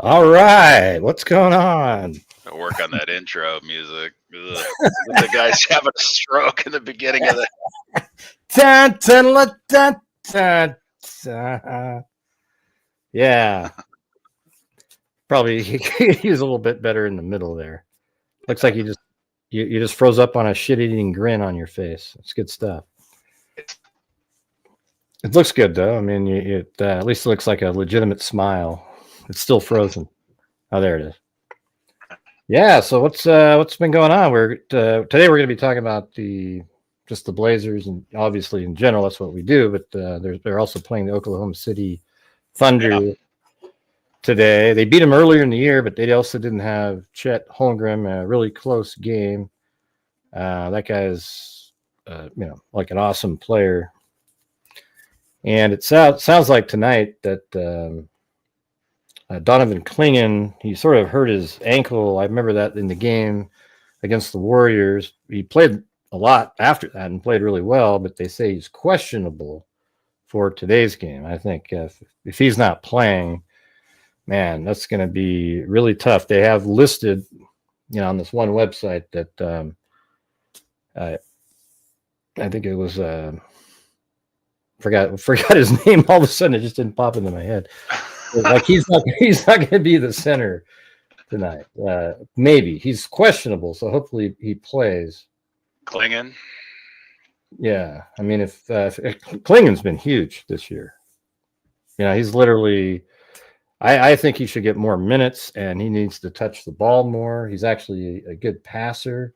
All right, what's going on? I work on that intro music. Ugh. The guy's having a stroke in the beginning of the. Dun, dun, la, dun, dun, dun. Yeah, probably he was a little bit better in the middle there. Looks like you just froze up on a shit-eating grin on your face. It's good stuff. It looks good though. I mean, it at least looks like a legitimate smile. It's still frozen. Oh, there it is. Yeah. So what's been going on? Today we're going to be talking about just the Blazers, and obviously in general that's what we do. But they're also playing the Oklahoma City Thunder today. They beat them earlier in the year, but they also didn't have Chet Holmgren, a really close game. That guy is, like an awesome player. And it sounds like tonight that Donovan Clingan, he sort of hurt his ankle. I remember that in the game against the Warriors. He played a lot after that and played really well, but they say he's questionable for today's game. I think if he's not playing, man, that's going to be really tough. They have listed, on this one website that I think it was forgot his name. All of a sudden, it just didn't pop into my head. Like he's not going to be the center tonight. Maybe he's questionable, so hopefully he plays. Clingan. Yeah, I mean, if Klingen's been huge this year, he's literally. I think he should get more minutes, and he needs to touch the ball more. He's actually a good passer,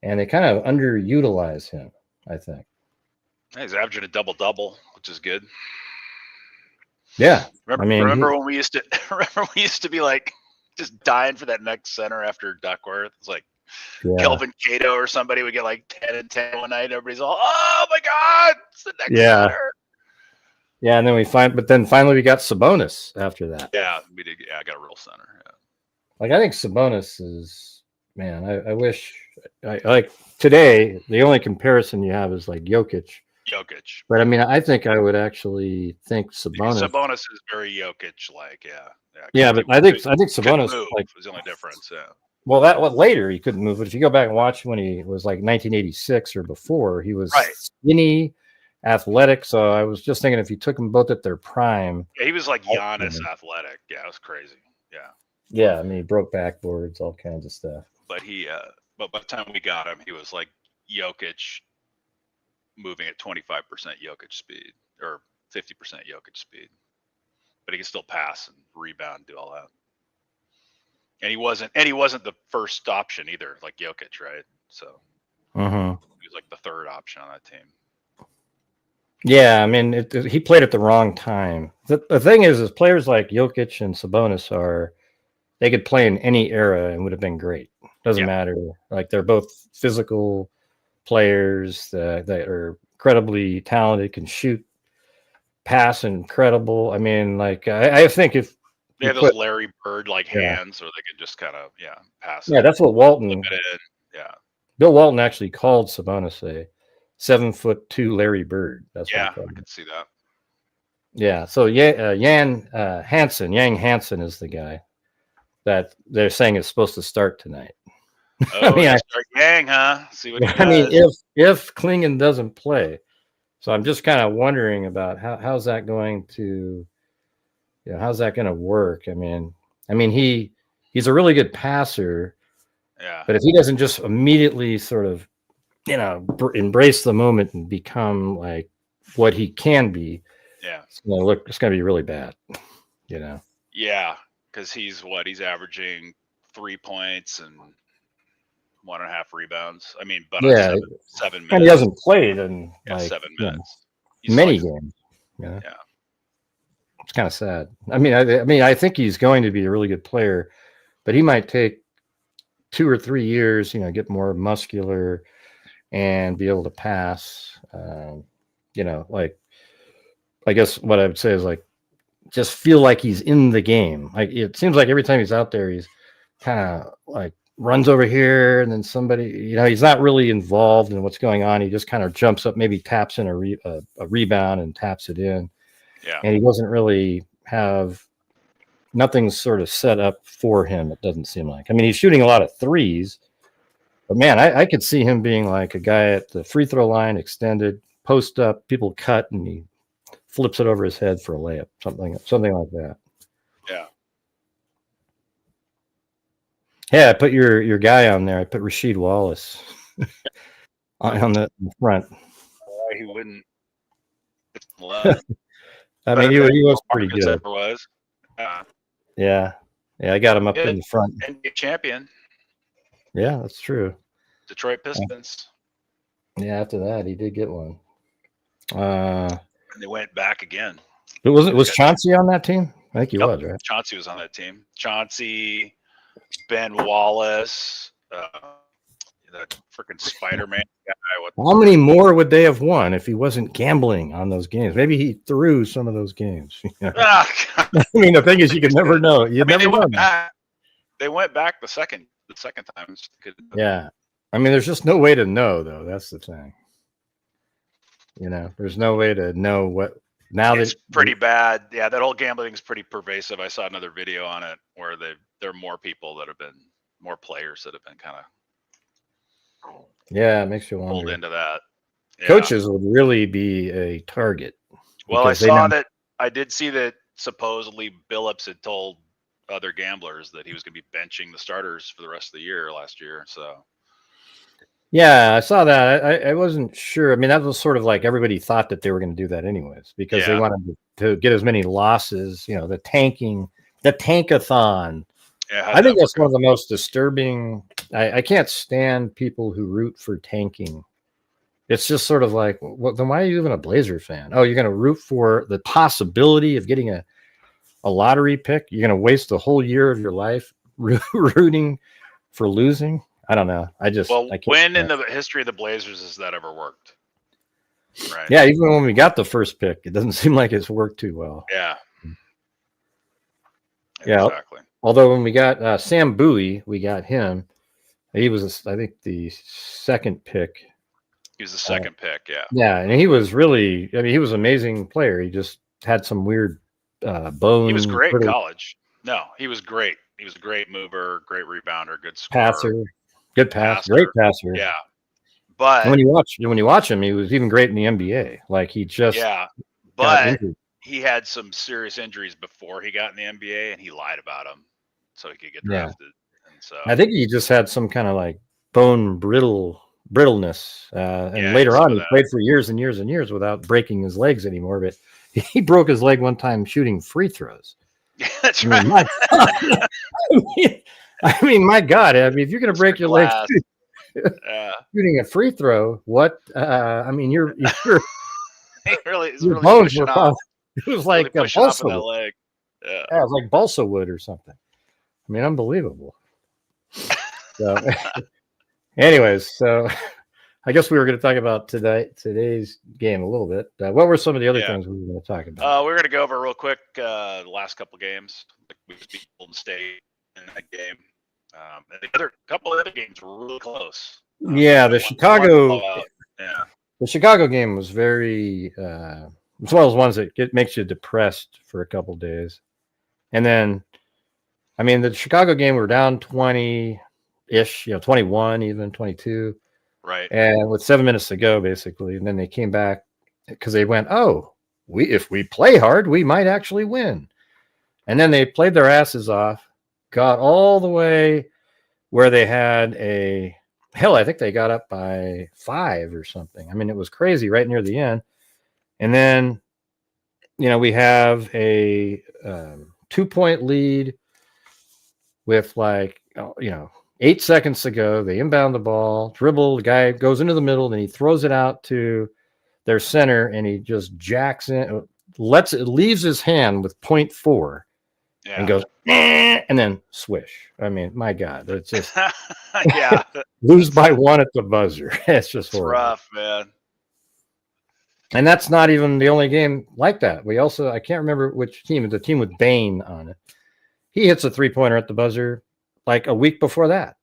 and they kind of underutilize him, I think. He's averaging a double-double, which is good. Yeah, remember when we used to be like just dying for that next center after Duckworth? It's like Kelvin Cato or somebody would get like 10 and 10 one night. Everybody's all, "Oh my God, it's the next center." Yeah, and then finally we got Sabonis after that. Yeah, we did. Yeah, I got a real center. Yeah. Like I think Sabonis is, man. I wish like today the only comparison you have is like Jokic. But I mean, I think I would actually think Sabonis. Sabonis is very Jokic-like, yeah. Yeah, but I think Sabonis like was the only difference. Yeah. Well, later he couldn't move, but if you go back and watch when he was like 1986 or before, he was skinny, athletic. So I was just thinking if you took them both at their prime, yeah, he was like Giannis athletic. Yeah, it was crazy. Yeah. Yeah, I mean, he broke backboards, all kinds of stuff. But but by the time we got him, he was like Jokic, moving at 25% Jokic speed or 50% Jokic speed, but he can still pass and rebound, do all that. And he wasn't the first option either, like Jokic, right? So he was like the third option on that team. Yeah, I mean, he played at the wrong time. The thing is players like Jokic and Sabonis they could play in any era and would have been great. Doesn't matter. Like they're both physical players that are incredibly talented, can shoot, pass, incredible. I mean, like I think if they have those Larry Bird like hands, or they can just kind of pass. Yeah, that's what Walton. Yeah, Bill Walton actually called Sabonis a 7'2" Larry Bird. That's I can see that. Yeah, so Yang Hansen is the guy that they're saying is supposed to start tonight. Oh, I mean, start Yang, huh? See what he does. I mean, if Clingan doesn't play, so I'm just kind of wondering about how's that going to, how's that going to work? I mean, he's a really good passer. Yeah. But if he doesn't just immediately sort of, embrace the moment and become like what he can be, it's going to be really bad, Yeah, because he's averaging 3 points and 1.5 rebounds. I mean, but 7 minutes. And he hasn't played in 7 minutes. Many games. Yeah. It's kind of sad. I mean, I think he's going to be a really good player, but he might take 2 or 3 years, get more muscular and be able to pass. Like I guess what I would say is like just feel like he's in the game. Like it seems like every time he's out there, he's kind of like runs over here and then somebody, he's not really involved in what's going on. He just kind of jumps up, maybe taps in a rebound and taps it in. Yeah. And he doesn't really have, nothing's sort of set up for him. It doesn't seem like. I mean, he's shooting a lot of threes, but man, I could see him being like a guy at the free throw line, extended, post up, people cut, and he flips it over his head for a layup, something like that. Yeah. Yeah, I put your guy on there. I put Rasheed Wallace on the front. Why he wouldn't? I mean, he was pretty good. Ever was. Yeah, I got him up in the front. NBA champion. Yeah, that's true. Detroit Pistons. Yeah, after that, he did get one. And they went back again. But was Chauncey on that team? I think he was, right? Chauncey was on that team. Chauncey, Ben Wallace, that freaking Spider-Man guy. How many more would they have won if he wasn't gambling on those games? Maybe he threw some of those games. I mean, the thing is, you can never know. You never know. They went back the second time. Yeah, I mean, there's just no way to know, though. That's the thing. There's no way to know what. Now it's pretty bad. Yeah, that whole gambling is pretty pervasive. I saw another video on it where there are more people that have been, more players that have been kind of. Yeah, it makes you wonder. Pulled into that. Yeah. Coaches would really be a target. Well, I did see that supposedly Billups had told other gamblers that he was going to be benching the starters for the rest of the year last year. So. Yeah, I saw that. I wasn't sure. I mean, that was sort of like everybody thought that they were going to do that anyways because they wanted to get as many losses. The tankathon. Yeah, I think that's one of the most disturbing. I can't stand people who root for tanking. It's just sort of like, well, then why are you even a Blazer fan? Oh, you're going to root for the possibility of getting a lottery pick? You're going to waste the whole year of your life rooting for losing? I don't know. When in the history of the Blazers has that ever worked? Right. Yeah, even when we got the first pick, it doesn't seem like it's worked too well. Yeah. Yeah. Exactly. Although when we got Sam Bowie, we got him. He was, I think, the second pick. He was the second pick, yeah. Yeah, and he was really, he was an amazing player. He just had some weird bone. He was great in college. No, he was great. He was a great mover, great rebounder, good scorer. Passer. Good pass, great passer. Yeah, but when you watch him, he was even great in the NBA. Like he just but he had some serious injuries before he got in the NBA, and he lied about them so he could get drafted. And so I think he just had some kind of like bone brittleness, and later on he played for years and years and years without breaking his legs anymore. But he broke his leg one time shooting free throws. That's right. I mean, my God! I mean, if you're going to break your leg shooting a free throw, what? I mean, your bones were probably, it was like a balsa wood. Yeah, it was like balsa wood or something. I mean, unbelievable. So, anyways, so I guess we were going to talk about today's game a little bit. What were some of the other things we were going to talk about? We're going to go over real quick the last couple games. We beat Golden State in that game. And the couple of other games were really close. The Chicago game was very. It's one of those ones that makes you depressed for a couple of days, and then, I mean, the Chicago game we're down 20-ish, 21, even 22. Right. And with 7 minutes to go, basically, and then they came back because they went, if we play hard, we might actually win. And then they played their asses off, got all the way where they had I think they got up by 5 or something. I mean, it was crazy right near the end. And then, we have a 2-point lead with 8 seconds to go. They inbound the ball, dribble, the guy goes into the middle, then he throws it out to their center, and he just jacks in, leaves his hand with 0.4 and goes, and then swish. I mean, my God, it's just lose by 1 at the buzzer. It's just rough, man. And that's not even the only game like that. We also, I can't remember which team, the team with Bain on it. He hits a 3-pointer at the buzzer like a week before that.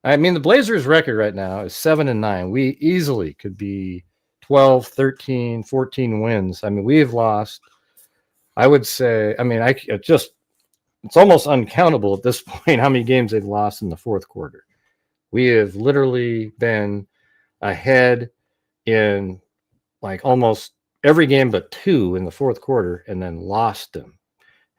I mean, the Blazers record right now is 7-9. We easily could be 12, 13, 14 wins. I mean, we've lost, I would say, I mean, it's almost uncountable at this point how many games they've lost in the fourth quarter. We have literally been ahead in like almost every game but 2 in the fourth quarter and then lost them.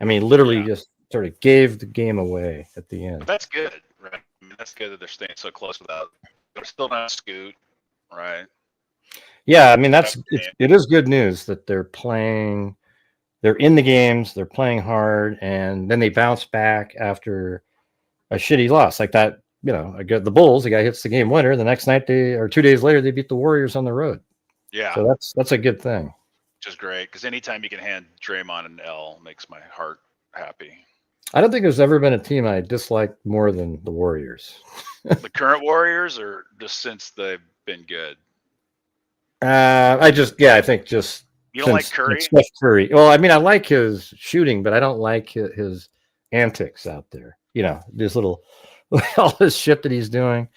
I mean, literally just sort of gave the game away at the end. But that's good, right? I mean, that's good that they're staying so close without. They're still not scoot, right? Yeah, I mean, it is good news that they're playing. They're in the games, they're playing hard, and then they bounce back after a shitty loss like that. You know, the Bulls, the guy hits the game winner. The next night, 2 days later, they beat the Warriors on the road. Yeah, so that's a good thing. Which is great because anytime you can hand Draymond an L makes my heart happy. I don't think there's ever been a team I disliked more than the Warriors. The current Warriors, or just since they've been good? I think just. You don't like Curry? Steph Curry. Well, I mean, I like his shooting, but I don't like his antics out there. You know, this little all this shit that he's doing.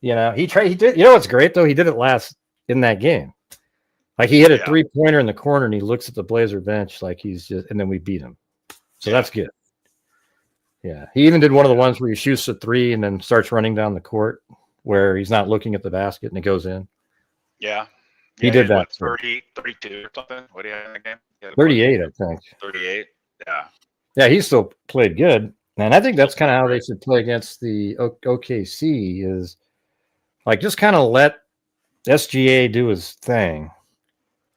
You know, he did. You know what's great though? He did it last in that game. Like he hit a 3-pointer in the corner, and he looks at the Blazer bench like he's just, and then we beat him. So that's good. Yeah, he even did one of the ones where he shoots a 3 and then starts running down the court where he's not looking at the basket and it goes in. Yeah. He did that. 30, 32 or something. What do you have in that game? 38, I think. 38. Yeah. Yeah, he still played good. And I think that's kind of how they should play against the OKC is like just kind of let SGA do his thing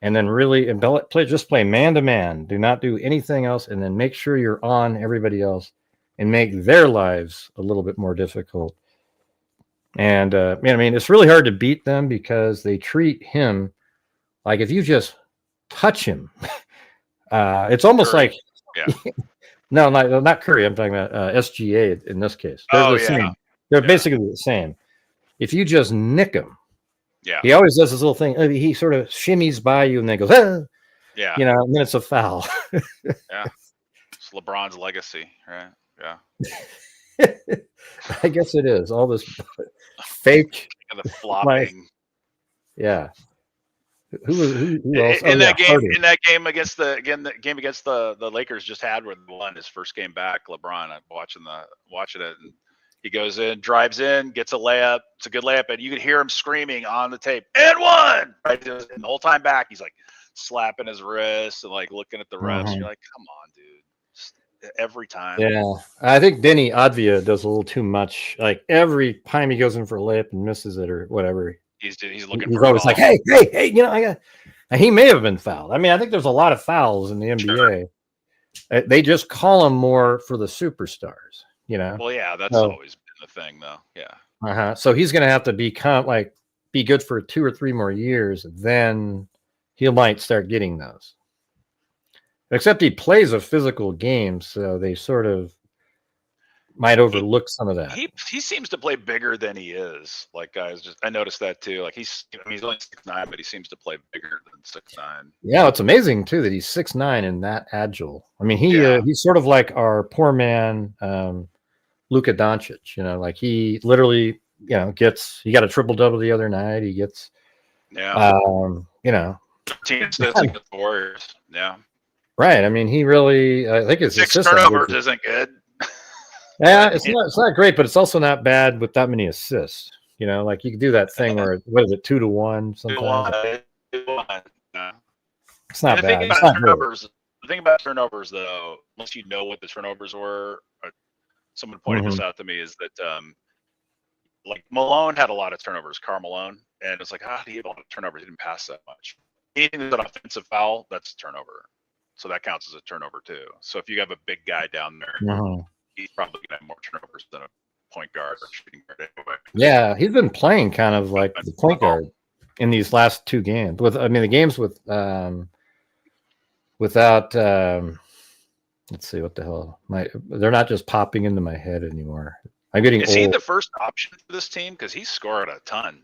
and then really play man to man. Do not do anything else, and then make sure you're on everybody else and make their lives a little bit more difficult. And I mean, it's really hard to beat them because they treat him like if you just touch him, it's almost Curry. like no, not Curry. I'm talking about SGA in this case. They're the same. They're basically the same. If you just nick him, he always does this little thing. He sort of shimmies by you and then goes, you know, and then it's a foul. Yeah, it's LeBron's legacy, right? Yeah. I guess it is all this fake and the flopping. Yeah. Who else? In that game against the Lakers just had where they won his first game back. LeBron, I'm watching it, and he goes in, drives in, gets a layup. It's a good layup, and you could hear him screaming on the tape, "And one!" Right, and the whole time back, he's like slapping his wrist and like looking at the refs. You're like, "Come on, dude." Every time. Yeah, I think Denny Advia does a little too much. Like every time he goes in for a layup and misses it or whatever, he's looking. He's always like, "Hey, you know, And he may have been fouled. I mean, I think there's a lot of fouls in the NBA. Sure. They just call them more for the superstars, you know. Well, yeah, that's always been the thing, though. Yeah. So he's going to have to be good for 2 or 3 more years, then he might start getting those. Except he plays a physical game, so they sort of might overlook some of that. He seems to play bigger than he is. Like I noticed that too. Like he's only 6'9", but he seems to play bigger than 6'9". Yeah, it's amazing too that he's 6'9" and that agile. I mean, he's sort of like our poor man Luka Doncic. You know, like he literally, you know, he got a triple-double the other night. He gets, you know, 13 assists against the Warriors. Yeah. Right. I mean, he really. I think his 6 turnovers isn't good. Yeah, it's not great, but it's also not bad with that many assists. You know, like you can do that thing where what is it, 2-1 sometimes. 2-1. It's not bad. The thing about turnovers, though, unless you know what the turnovers were, someone pointed this out to me, is that like Malone had a lot of turnovers, Karl Malone, and it's like, how do you have a lot of turnovers? He didn't pass that much. Anything that's an offensive foul, that's a turnover. So that counts as a turnover too. So if you have a big guy down there, he's probably gonna have more turnovers than a point guard or shooting guard anyway. Yeah, he's been playing kind of like the point guard in these last 2 games. The games without let's see, what the hell? They're not just popping into my head anymore. I'm getting old. Is he the first option for this team? Because he scored a ton.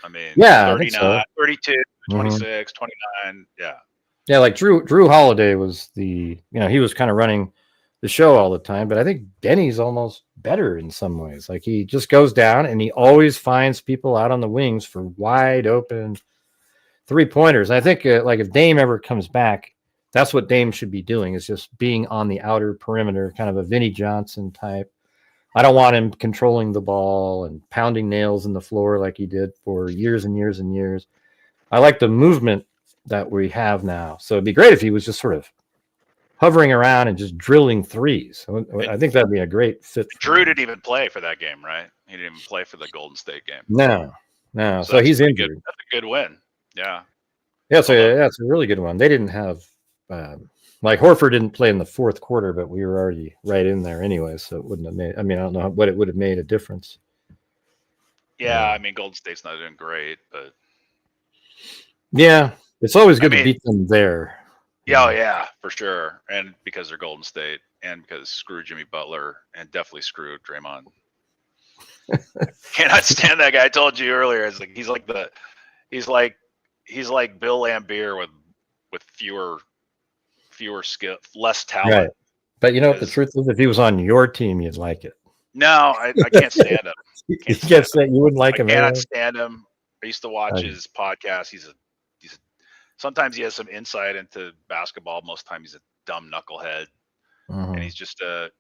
I mean, 39, 32, 26, 29. Yeah. Yeah, like Drew Holiday was he was kind of running the show all the time, but I think Denny's almost better in some ways. Like he just goes down and he always finds people out on the wings for wide open 3-pointers. I think like if Dame ever comes back, That's what Dame should be doing, is just being on the outer perimeter, kind of a Vinnie Johnson type. I don't want him controlling the ball and pounding nails in the floor like he did for years and years and years. I like the movement that we have now. So it'd be great if he was just sort of hovering around and just drilling threes. I think that'd be a great fit. Drew didn't even play for that game, right? He didn't even play for the Golden State game. No. So he's injured. That's a good win. Yeah. Yeah, so it's a really good one. They didn't have like Horford didn't play in the fourth quarter, but we were already right in there anyway, so it wouldn't have made. I mean, I don't know what it would have made a difference. Yeah, I mean, Golden State's not doing great, but yeah, it's always good to beat them there. Yeah, yeah, for sure, and because they're Golden State, and because screw Jimmy Butler, and definitely screw Draymond. Cannot stand that guy. I told you earlier. It's like he's like Bill Laimbeer with fewer skill, less talent. Right. But you know what the truth is? If he was on your team, you'd like it. No, I can't stand him. You wouldn't like him. I cannot stand him. I used to watch his podcast. Sometimes he has some insight into basketball. Most times he's a dumb knucklehead, and he's just a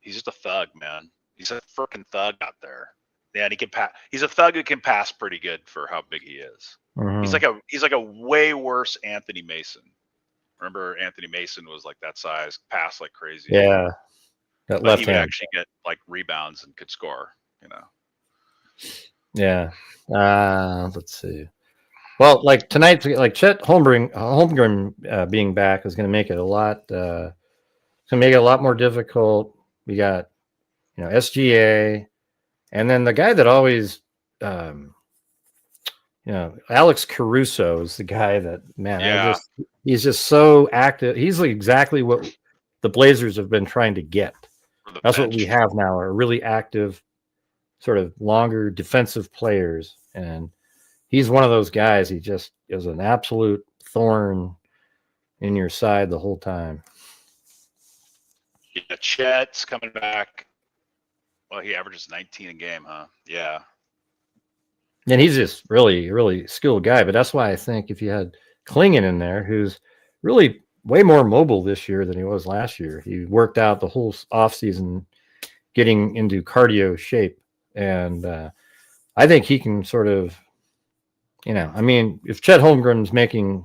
thug, man. He's a freaking thug out there. Yeah, and he can pass. He's a thug who can pass pretty good for how big he is. He's like a way worse Anthony Mason. Remember, Anthony Mason was like that size, passed like crazy. Yeah, that left he would hand actually get like rebounds and could score. You know. Yeah. Let's see. Well, like tonight, like Chet Holmgren being back is going to make it a lot. It's going to make it a lot more difficult. We got, SGA, and then the guy that always, Alex Caruso is the guy that, man, he's just so active. He's like exactly what the Blazers have been trying to get. That's what we have now, are really active, sort of longer defensive players, and he's one of those guys. He just is an absolute thorn in your side the whole time. Yeah, Chet's coming back. Well, he averages 19 a game, huh? Yeah. And he's just really, really skilled guy. But that's why I think if you had Klingon in there, who's really way more mobile this year than he was last year. He worked out the whole offseason getting into cardio shape. And I think he can sort of, if Chet Holmgren's making,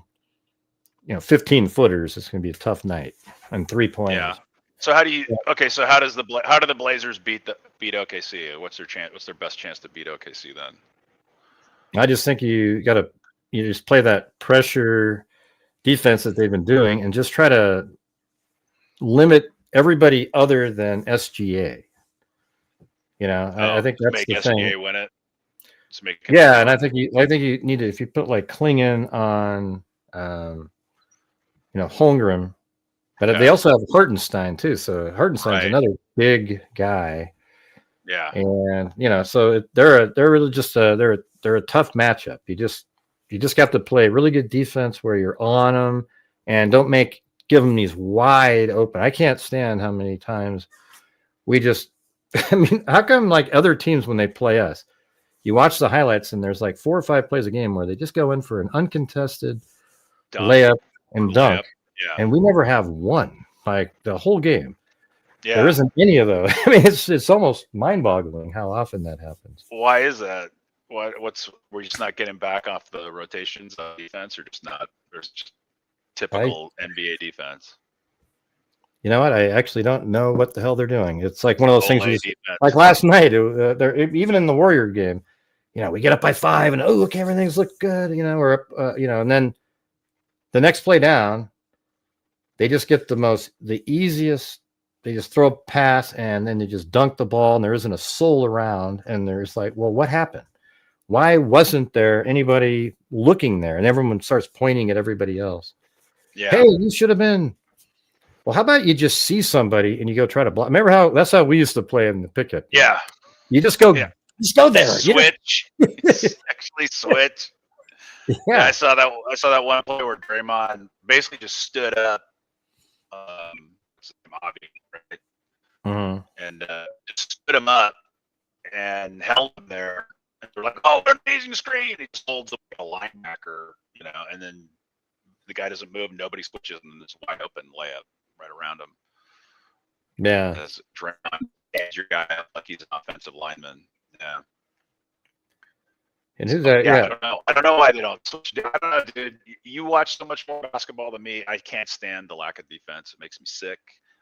15 footers, it's going to be a tough night and 3 pointers. Yeah. So how do you? Okay. So how do the Blazers beat OKC? What's their chance? What's their best chance to beat OKC then? I just think you just play that pressure defense that they've been doing and just try to limit everybody other than SGA. I think that's the thing. Make SGA win it. And I think you need to, if you put like Klingon on, Holmgren, but they also have Hartenstein too. So Hartenstein's another big guy. Yeah. And so they're really just they're a tough matchup. You just have to play really good defense where you're on them and don't give them these wide open. I can't stand how many times we just. I mean, how come like other teams when they play us, you watch the highlights and there's like 4 or 5 plays a game where they just go in for an uncontested layup and dunk, and we never have one like the whole game. Yeah. There isn't any of those. I mean, it's almost mind-boggling how often that happens. Why is that? We're just not getting back off the rotations of defense, or just not? There's just typical NBA defense. You know what? I actually don't know what the hell they're doing. It's like one of those things. Like last night, even in the Warrior game, we get up by 5 and okay, everything's looked good. We're up, and then the next play down, they just get the easiest. They just throw a pass and then they just dunk the ball, and there isn't a soul around. And there's like, well, what happened? Why wasn't there anybody looking there? And everyone starts pointing at everybody else. Yeah. Hey, you should have been. Well, how about you just see somebody and you go try to block? Remember that's how we used to play in the picket. Yeah. You just go, just go there. Switch. Actually switch. Yeah. I saw that one play where Draymond basically just stood up. Right? Mm-hmm. And just stood him up and held him there. And they're like, "Oh, what an amazing screen!" He just holds up like a linebacker, and then the guy doesn't move, nobody switches, and then it's wide open layup right around him. Yeah. As Draymond edge your guy up like he's an offensive lineman. Yeah. And who's that? Yeah. I don't know why they don't switch. I don't know, dude. You watch so much more basketball than me. I can't stand the lack of defense. It makes me sick.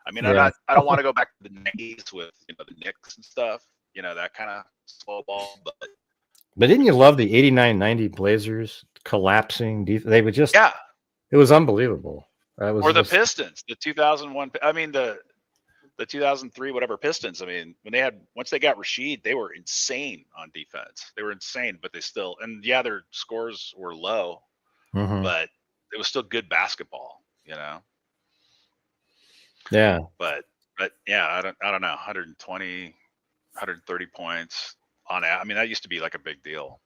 I mean, I don't want to go back to the 90s with the Knicks and stuff. That kind of slow ball. But didn't you love the 89-90 Blazers collapsing? They would just It was unbelievable. Or the Pistons, the 2001. I mean the 2003 whatever Pistons. I mean, once they got Rasheed, they were insane on defense. They were insane, but they still their scores were low, but it was still good basketball. Yeah. But yeah, I don't know. 120, 130 points on. I mean, that used to be like a big deal.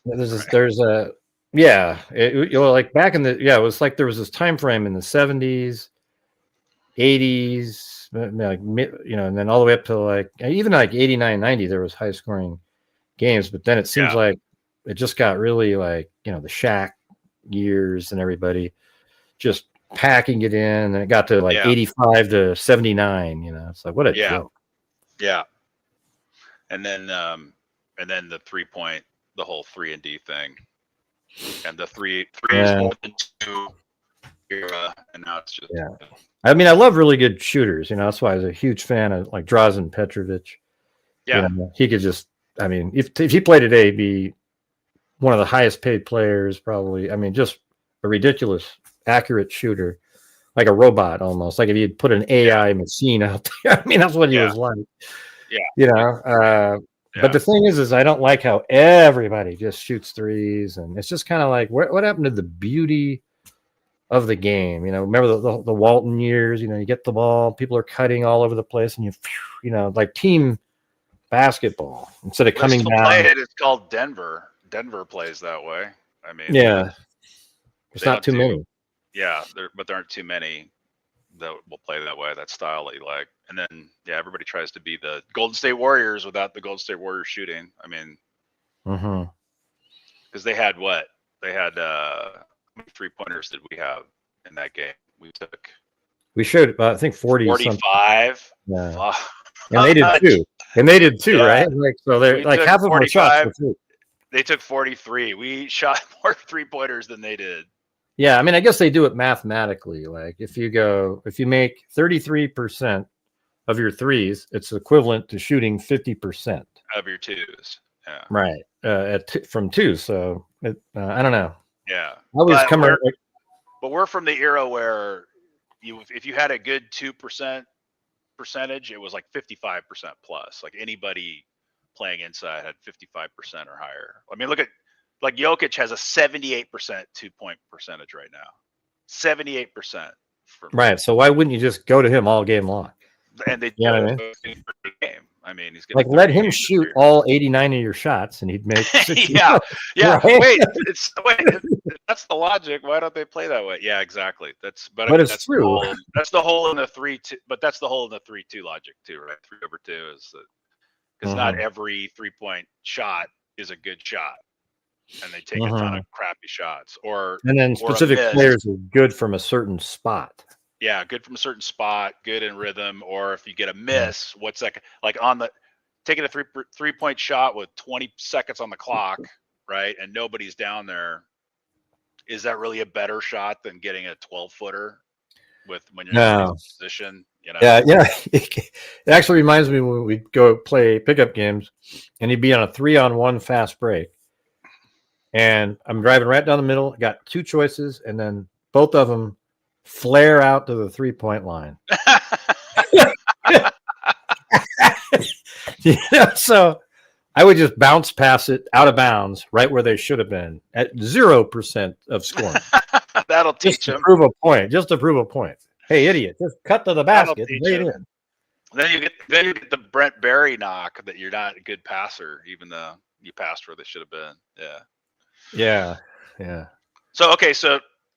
There's a like back in the it was like there was this time frame in the 70s, 80s. Like and then all the way up to like even like 89-90 there was high scoring games, but then it seems like it just got really like the Shaq years and everybody just packing it in, and it got to like 85 to 79. It's like what a joke. Yeah. And then the 3-point, the whole 3-and-D thing, and the three is more than 2 era, and now it's just I mean, I love really good shooters. That's why I was a huge fan of like Drazen Petrovic. Yeah, he could just. I mean, if he played today, he'd be one of the highest paid players, probably. I mean, just a ridiculous, accurate shooter, like a robot almost. Like if you'd put an AI machine out there. I mean, that's what he was like. Yeah. But the thing is I don't like how everybody just shoots threes, and it's just kind of like what happened to the beauty of the game? Remember the Walton years? You get the ball, people are cutting all over the place, and like team basketball instead of coming down. It's called Denver. Denver plays that way. I mean, there's not too many. Yeah, but there aren't too many that will play that way, that style that you like. And then everybody tries to be the Golden State Warriors without the Golden State Warriors shooting. I mean, because they had what? They had how many 3-pointers did we have in that game? We showed I think 45. Yeah. And they did too. Right? Like so they're like half of our shots. They took 43. We shot more 3-pointers than they did. Yeah, I mean, I guess they do it mathematically. Like if you make 33% of your threes, it's equivalent to shooting 50% of your twos. Yeah. Right. From two. So I don't know. Yeah. But we're from the era where if you had a good 2% percentage, it was like 55% plus. Like anybody playing inside had 55% or higher. I mean, look at like Jokic has a 78% 2-point percentage right now. 78%. Right. So why wouldn't you just go to him all game long? And they do it for game. I mean, he's like let him shoot all 89 of your shots, and he'd make 60. Yeah. Right? Wait, that's the logic. Why don't they play that way? Yeah, exactly. But it's true. That's the hole in the 3-2. But that's the hole in the 3-2 logic too, right? 3/2 is because not every 3-point shot is a good shot, and they take a ton of crappy shots. And then specific players are good from a certain spot. Yeah, good from a certain spot, good in rhythm. Or if you get a miss, what's that like taking a 3-point shot with 20 seconds on the clock, right? And nobody's down there. Is that really a better shot than getting a 12-footer when you're in a position? Yeah. It actually reminds me when we go play pickup games, and he'd be on a 3-on-1 fast break, and I'm driving right down the middle. Got two choices, and then both of them flare out to the 3-point line. So I would just bounce pass it out of bounds right where they should have been at 0% of scoring. That'll teach them. Just to prove a point. Hey, idiot, just cut to the basket and lay it in. Then you get the Brent Berry knock that you're not a good passer, even though you passed where they should have been. Yeah. So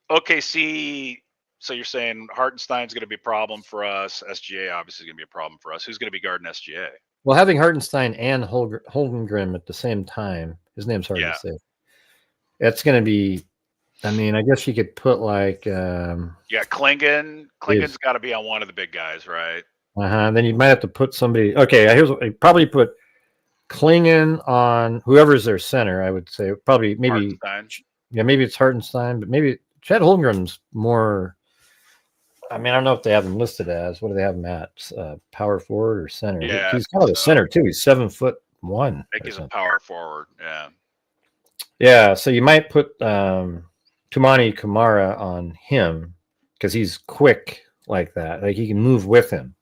OKC. So you're saying Hartenstein's going to be a problem for us. SGA obviously is going to be a problem for us. Who's going to be guarding SGA? Well, having Hartenstein and Holmgren at the same time, his name's hard to say. It's going to be I mean, I guess you could put like Yeah, Klingon. Klingon's got to be on one of the big guys, right? Then you might have to put somebody. Okay, here's what you probably put Klingon on whoever's their center. I would say maybe Hartenstein. yeah, maybe it's Hartenstein, but maybe Chet Holmgren's more. I mean, I don't know if they have him listed as what do they have him at? Power forward or center? Yeah, He's kind of a center too. He's 7'1". I think he's a power forward. Yeah. Yeah, so you might put Tumani Kamara on him because he's quick like that. Like he can move with him.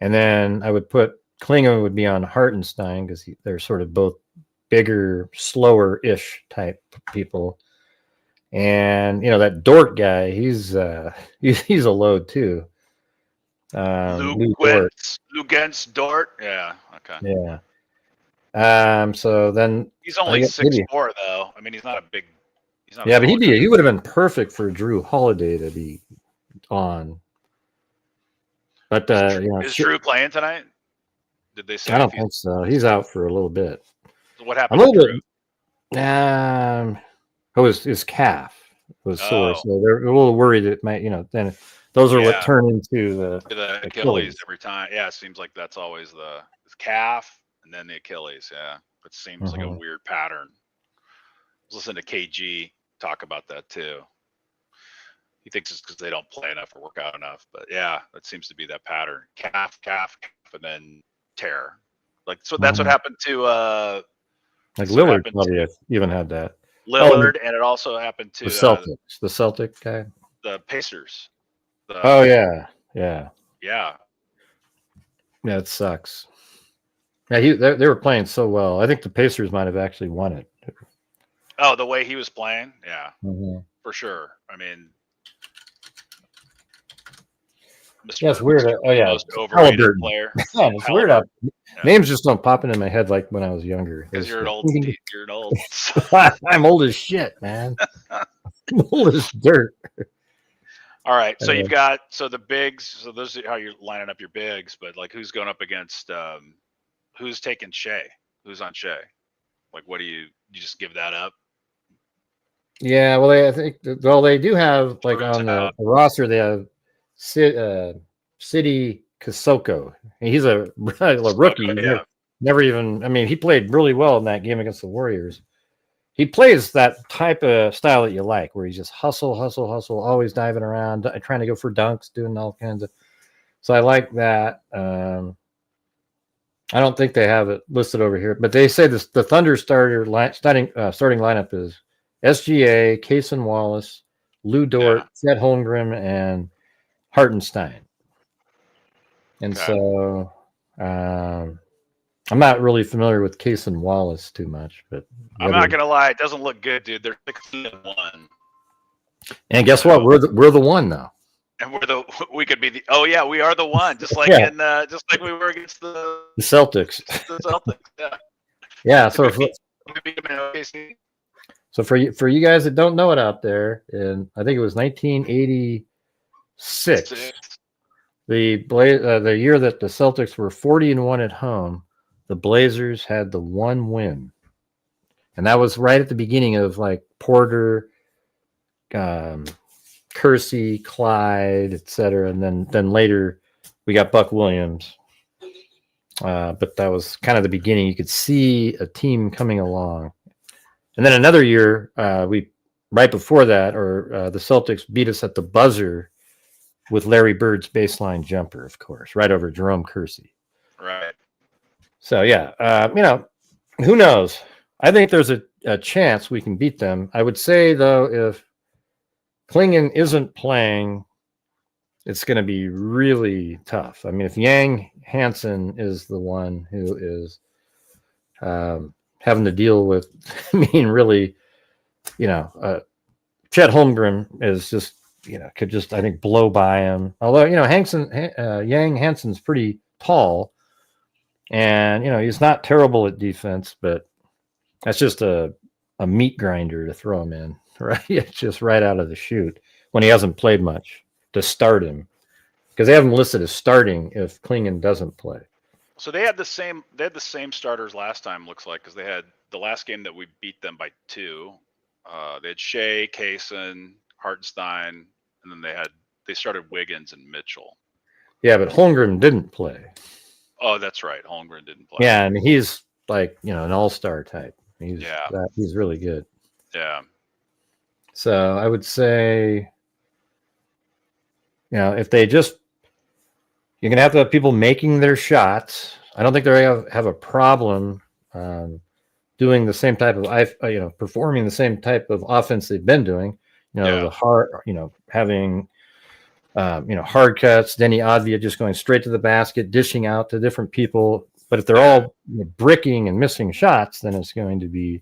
And then I would put Klingon would be on Hartenstein because they're sort of both bigger, slower-ish type people. And that Dort guy, he's a load too. Lou Gentz Dort. Yeah. Okay. Yeah. So then he's only 6'4", though. I mean, he's not a big. He's not. Yeah, but he would have been perfect for Drew Holiday to be on. But is Drew playing tonight? Did they say? I don't think so. He's out for a little bit. So what happened to Drew? His calf was sore, so they're a little worried it might, then those are what turn into the Achilles every time. Yeah, it seems like that's always the calf and then the Achilles. Yeah, it seems like a weird pattern. I was listening to KG talk about that too. He thinks it's because they don't play enough or work out enough, but yeah, that seems to be that pattern: calf, and then tear. Like so, that's what happened to like Lillard. Probably even had that. Lillard, and it also happened to the Celtics, the Celtic guy, the Pacers. Yeah. It sucks. Yeah, they were playing so well. I think the Pacers might have actually won it. Oh, the way he was playing, yeah, for sure. I mean, it's weird. Most overrated player. Man, it's weird. Names just don't pop into my head like when I was younger. Because you're an old. You're an old. I'm old as shit, man. I'm old as dirt. All right, so you've got the bigs. So those are how you're lining up your bigs. But like, who's going up against? Who's taking Shea? Who's on Shea? Like, what do you just give that up? Yeah, well, they do have like on the roster they have City Kosoko. He's a rookie. Yeah. Never even. I mean, he played really well in that game against the Warriors. He plays that type of style that you like, where he's just hustle, always diving around, trying to go for dunks, doing all kinds of. So I like that. I don't think they have it listed over here, but they say the Thunder starting lineup is SGA, Cason Wallace, Lou Dort, Chet Holmgren, and Hartenstein. And so I'm not really familiar with Cason Wallace too much, but I'm not gonna lie, it doesn't look good, dude. They're 16-1. And guess what? We're the one now. And we could be the we are the one, just like just like we were against the Celtics. The Celtics, yeah. Yeah, so for you guys that don't know it out there, and I think it was 1986, the year that the Celtics were 40-1 at home, the Blazers had the one win, and that was right at the beginning of like Porter, Kersey, Clyde, etc. And then later we got Buck Williams. But that was kind of the beginning. You could see a team coming along. And then another year, right before that, the Celtics beat us at the buzzer with Larry Bird's baseline jumper, of course, right over Jerome Kersey. Right. So, who knows? I think there's a chance we can beat them. I would say, though, if Klingon isn't playing, it's going to be really tough. I mean, if Yang Hansen is the one who is having to deal with, really, Chet Holmgren is just, could just, I think, blow by him. Although, Yang Hansen's pretty tall, and, he's not terrible at defense, but that's just a meat grinder to throw him in, right? It's just right out of the chute when he hasn't played much to start him, because they have him listed as starting if Klingon doesn't play. So they had the same starters last time, looks like, because they had the last game that we beat them by 2. They had Shea, Kaysen, Hartenstein, and then they started Wiggins and Mitchell. Yeah, but Holmgren didn't play. Oh, that's right. Holmgren didn't play. Yeah, and he's like, an all-star type. He's really good. Yeah. So I would say, if they just, you're going to have people making their shots. I don't think they have a problem doing the same type of, performing the same type of offense they've been doing. The hard, having, hard cuts, Denny Advia just going straight to the basket, dishing out to different people. But if they're all bricking and missing shots, then it's going to be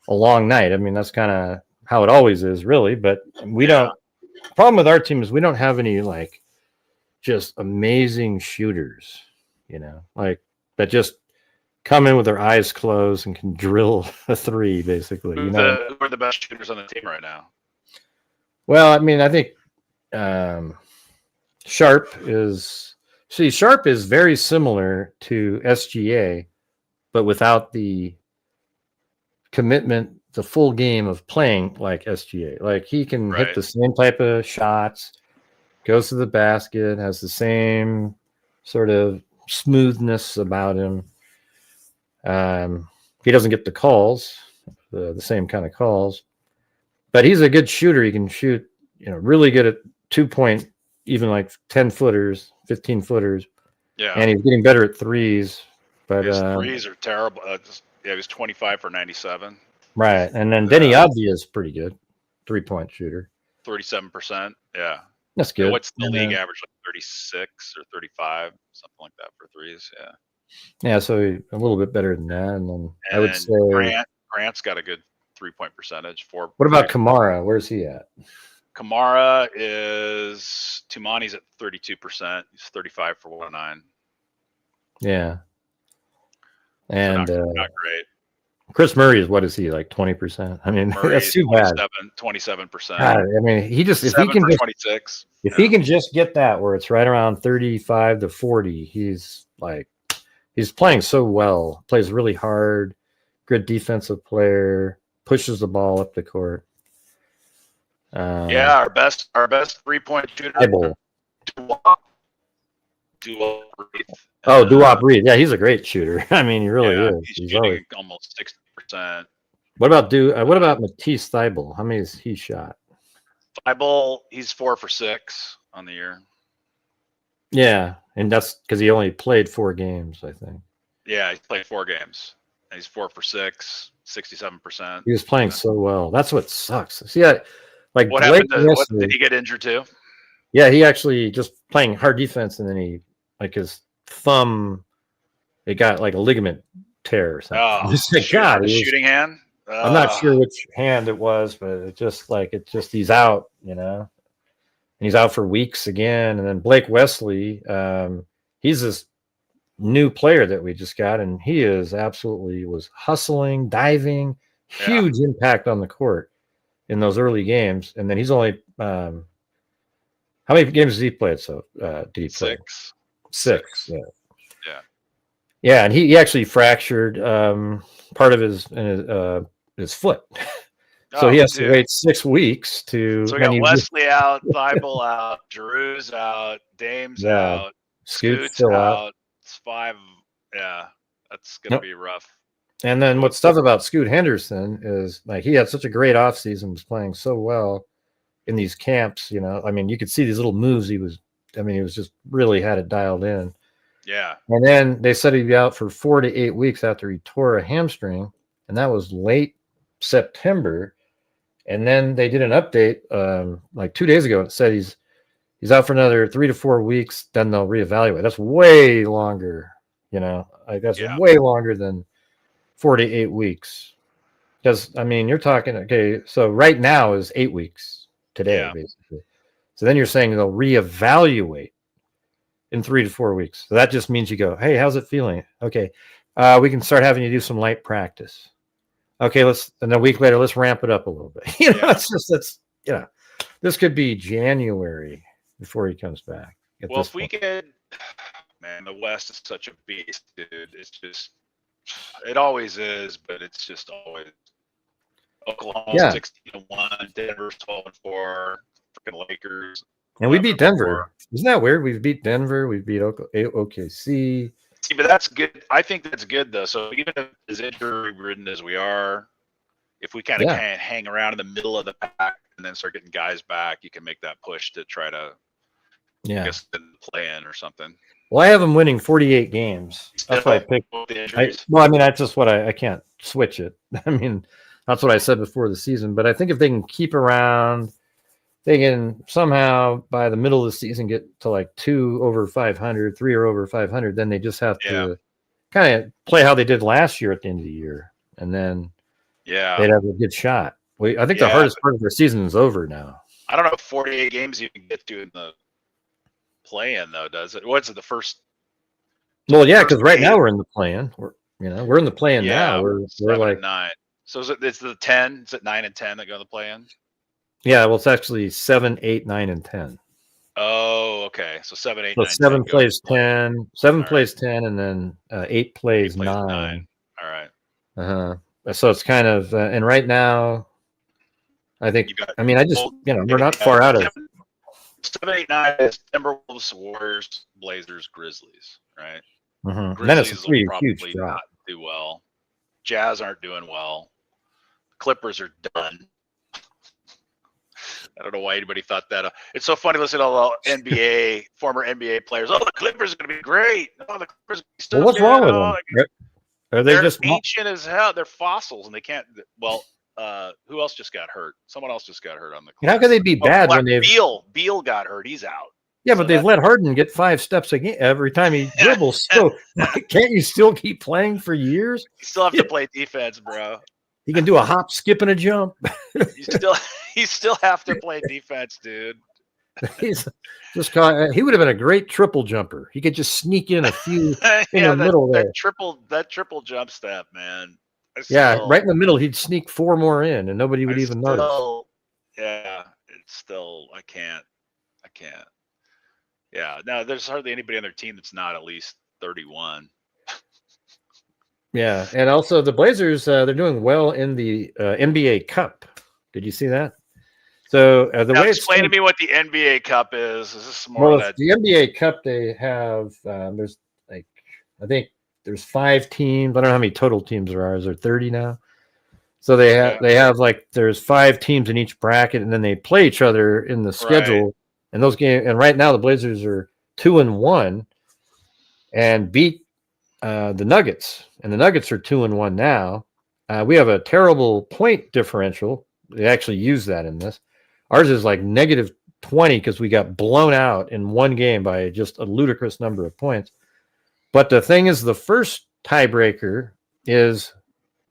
a long night. I mean, that's kind of how it always is, really. But we don't. The problem with our team is we don't have any just amazing shooters, that just come in with their eyes closed and can drill a three, basically. Who are the best shooters on the team right now? Well, I mean, I think Sharp is very similar to SGA, but without the commitment, the full game of playing like SGA. Like he can hit the same type of shots, goes to the basket, has the same sort of smoothness about him. He doesn't get the calls, the same kind of calls, but he's a good shooter. He can shoot, really good at 2-point, even like 10-footers, 15-footers. Yeah. And he's getting better at threes. But his threes are terrible. He was 25 for 97. Right. And then Denny Advia is pretty good. 3-point shooter. 37%. Yeah. That's good. And what's the league average? Like 36 or 35, something like that for threes. Yeah. Yeah, so a little bit better than that. And then I would say Grant's got a good 3-point percentage. What about Kamara? Where's he at? Kamara is Tumani's at 32%. He's 35 for 109. Yeah. And not great. Chris Murray is, what is he, like 20%? I mean, that's too bad. 27%. God, I mean, he just, if he can just 26. If he can just get that where it's right around 35 to 40, he's playing so well, plays really hard, good defensive player, pushes the ball up the court. Our best 3-point shooter. Duop Reed. Yeah, he's a great shooter. I mean, he really is. He's shooting almost 60%. What about Matisse Thybulle? How many has he shot? Thybulle, he's 4 for 6 on the year. Yeah, and that's because he only played 4 games, I think. Yeah, he's played 4 games. And he's 4 for 6, 67%. He was playing so well. That's what sucks. See, like what happened to did he get injured too? Yeah, he actually just playing hard defense, and then he his thumb, it got like a ligament tear or something. Oh, shooting hand. I'm not sure which hand it was, but it's just he's out, and he's out for weeks again. And then Blake Wesley, he's this new player that we just got, and he was hustling, diving, huge impact on the court in those early games. And then he's only how many games has he played? So did he play? 6. Yeah, and he actually fractured part of his foot. So he has to wait 6 weeks to. So we got Wesley out, Thybulle out, Drew's out, Dame's out, Scoot's still out. It's 5. Yeah, that's gonna be rough. And then what's tough about Scoot Henderson is he had such a great offseason, was playing so well in these camps. I mean, you could see these little moves. He was just really had it dialed in. Yeah. And then they said he'd be out for 4 to 8 weeks after he tore a hamstring, and that was late September. And then they did an update 2 days ago. It said he's out for another 3 to 4 weeks. Then they'll reevaluate. That's way longer. That's way longer than 4 to 8 weeks. Because you're talking so right now is 8 weeks today, basically. So then you're saying they'll reevaluate in 3 to 4 weeks. So that just means you go, hey, how's it feeling? Okay, we can start having you do some light practice. Okay, and a week later, let's ramp it up a little bit. This could be January before he comes back. Well, if we could, man, the West is such a beast, dude. It's just, it always is, but it's just always Oklahoma Yeah. 16-1, Denver 12-4, freaking Lakers. And we beat 11-4. Denver. Isn't that weird? We've beat Denver. We've beat OKC. See, but that's good. I think that's good though. So even if as injury-ridden as we are, if we kind of can't hang around in the middle of the pack and then start getting guys back, you can make that push to try to play in or something. Well, I have them winning 48 games. That's why I picked. That's just what I can't switch it. I mean, that's what I said before the season. But I think if they can keep around, they can somehow by the middle of the season get to like 2 over 500, 3 or over 500. Then they just have to kind of play how they did last year at the end of the year, and then they'd have a good shot. I think the hardest part of their season is over now. I don't know if 48 games you can get to in the play-in though, does it? What's it, the first? Well, yeah, because right now we're in the play-in. We're in the play-in now. We're like 9. So it's the 10? Is it 9 and 10 that go in the play-in? Yeah, well, it's actually 7, 8, 9, and 10. Oh, okay. So 7, 8, so 9. 7 plays 10. 7 plays 10, and then 8 plays 9. All right. So it's kind of, and right now, I think. We're not far out of. 7, 8, 9 is Timberwolves, Warriors, Blazers, Grizzlies, right? Mm-hmm. Then it's a pretty huge drop. Not do well. Jazz aren't doing well. Clippers are done. I don't know why anybody thought that. It's so funny listening to all NBA, former NBA players. Oh, the Clippers are going to be great. Oh, the Clippers are still what's wrong with them? Are they just ancient as hell? They're fossils, and they can't. Well, who else just got hurt? Someone else just got hurt on the Clippers. How could they be bad when they've Beal got hurt? He's out. Yeah, but they've let Harden get 5 steps again every time he dribbles. So can't you still keep playing for years? You still have to play defense, bro. He can do a hop, skip, and a jump. You still have to play defense, dude. He would have been a great triple jumper. He could just sneak in a few in the middle there. That triple jump step, man. Right in the middle, he'd sneak 4 more in, and nobody would even notice. Yeah, it's still I can't. Yeah, no, there's hardly anybody on their team that's not at least 31. Yeah, and also the Blazers, they're doing well in the NBA Cup. Did you see that? So explain to me what the NBA Cup is. Is this more the NBA Cup? They have there's I think there's 5 teams. I don't know how many total teams there are. Is there 30 now? So they have like there's 5 teams in each bracket, and then they play each other in the schedule. Right. And those games, and right now the Blazers are 2-1, and beat the Nuggets, and the Nuggets are 2-1 now. We have a terrible point differential. They actually use that in this. Ours is like -20 because we got blown out in one game by just a ludicrous number of points. But the thing is, the first tiebreaker is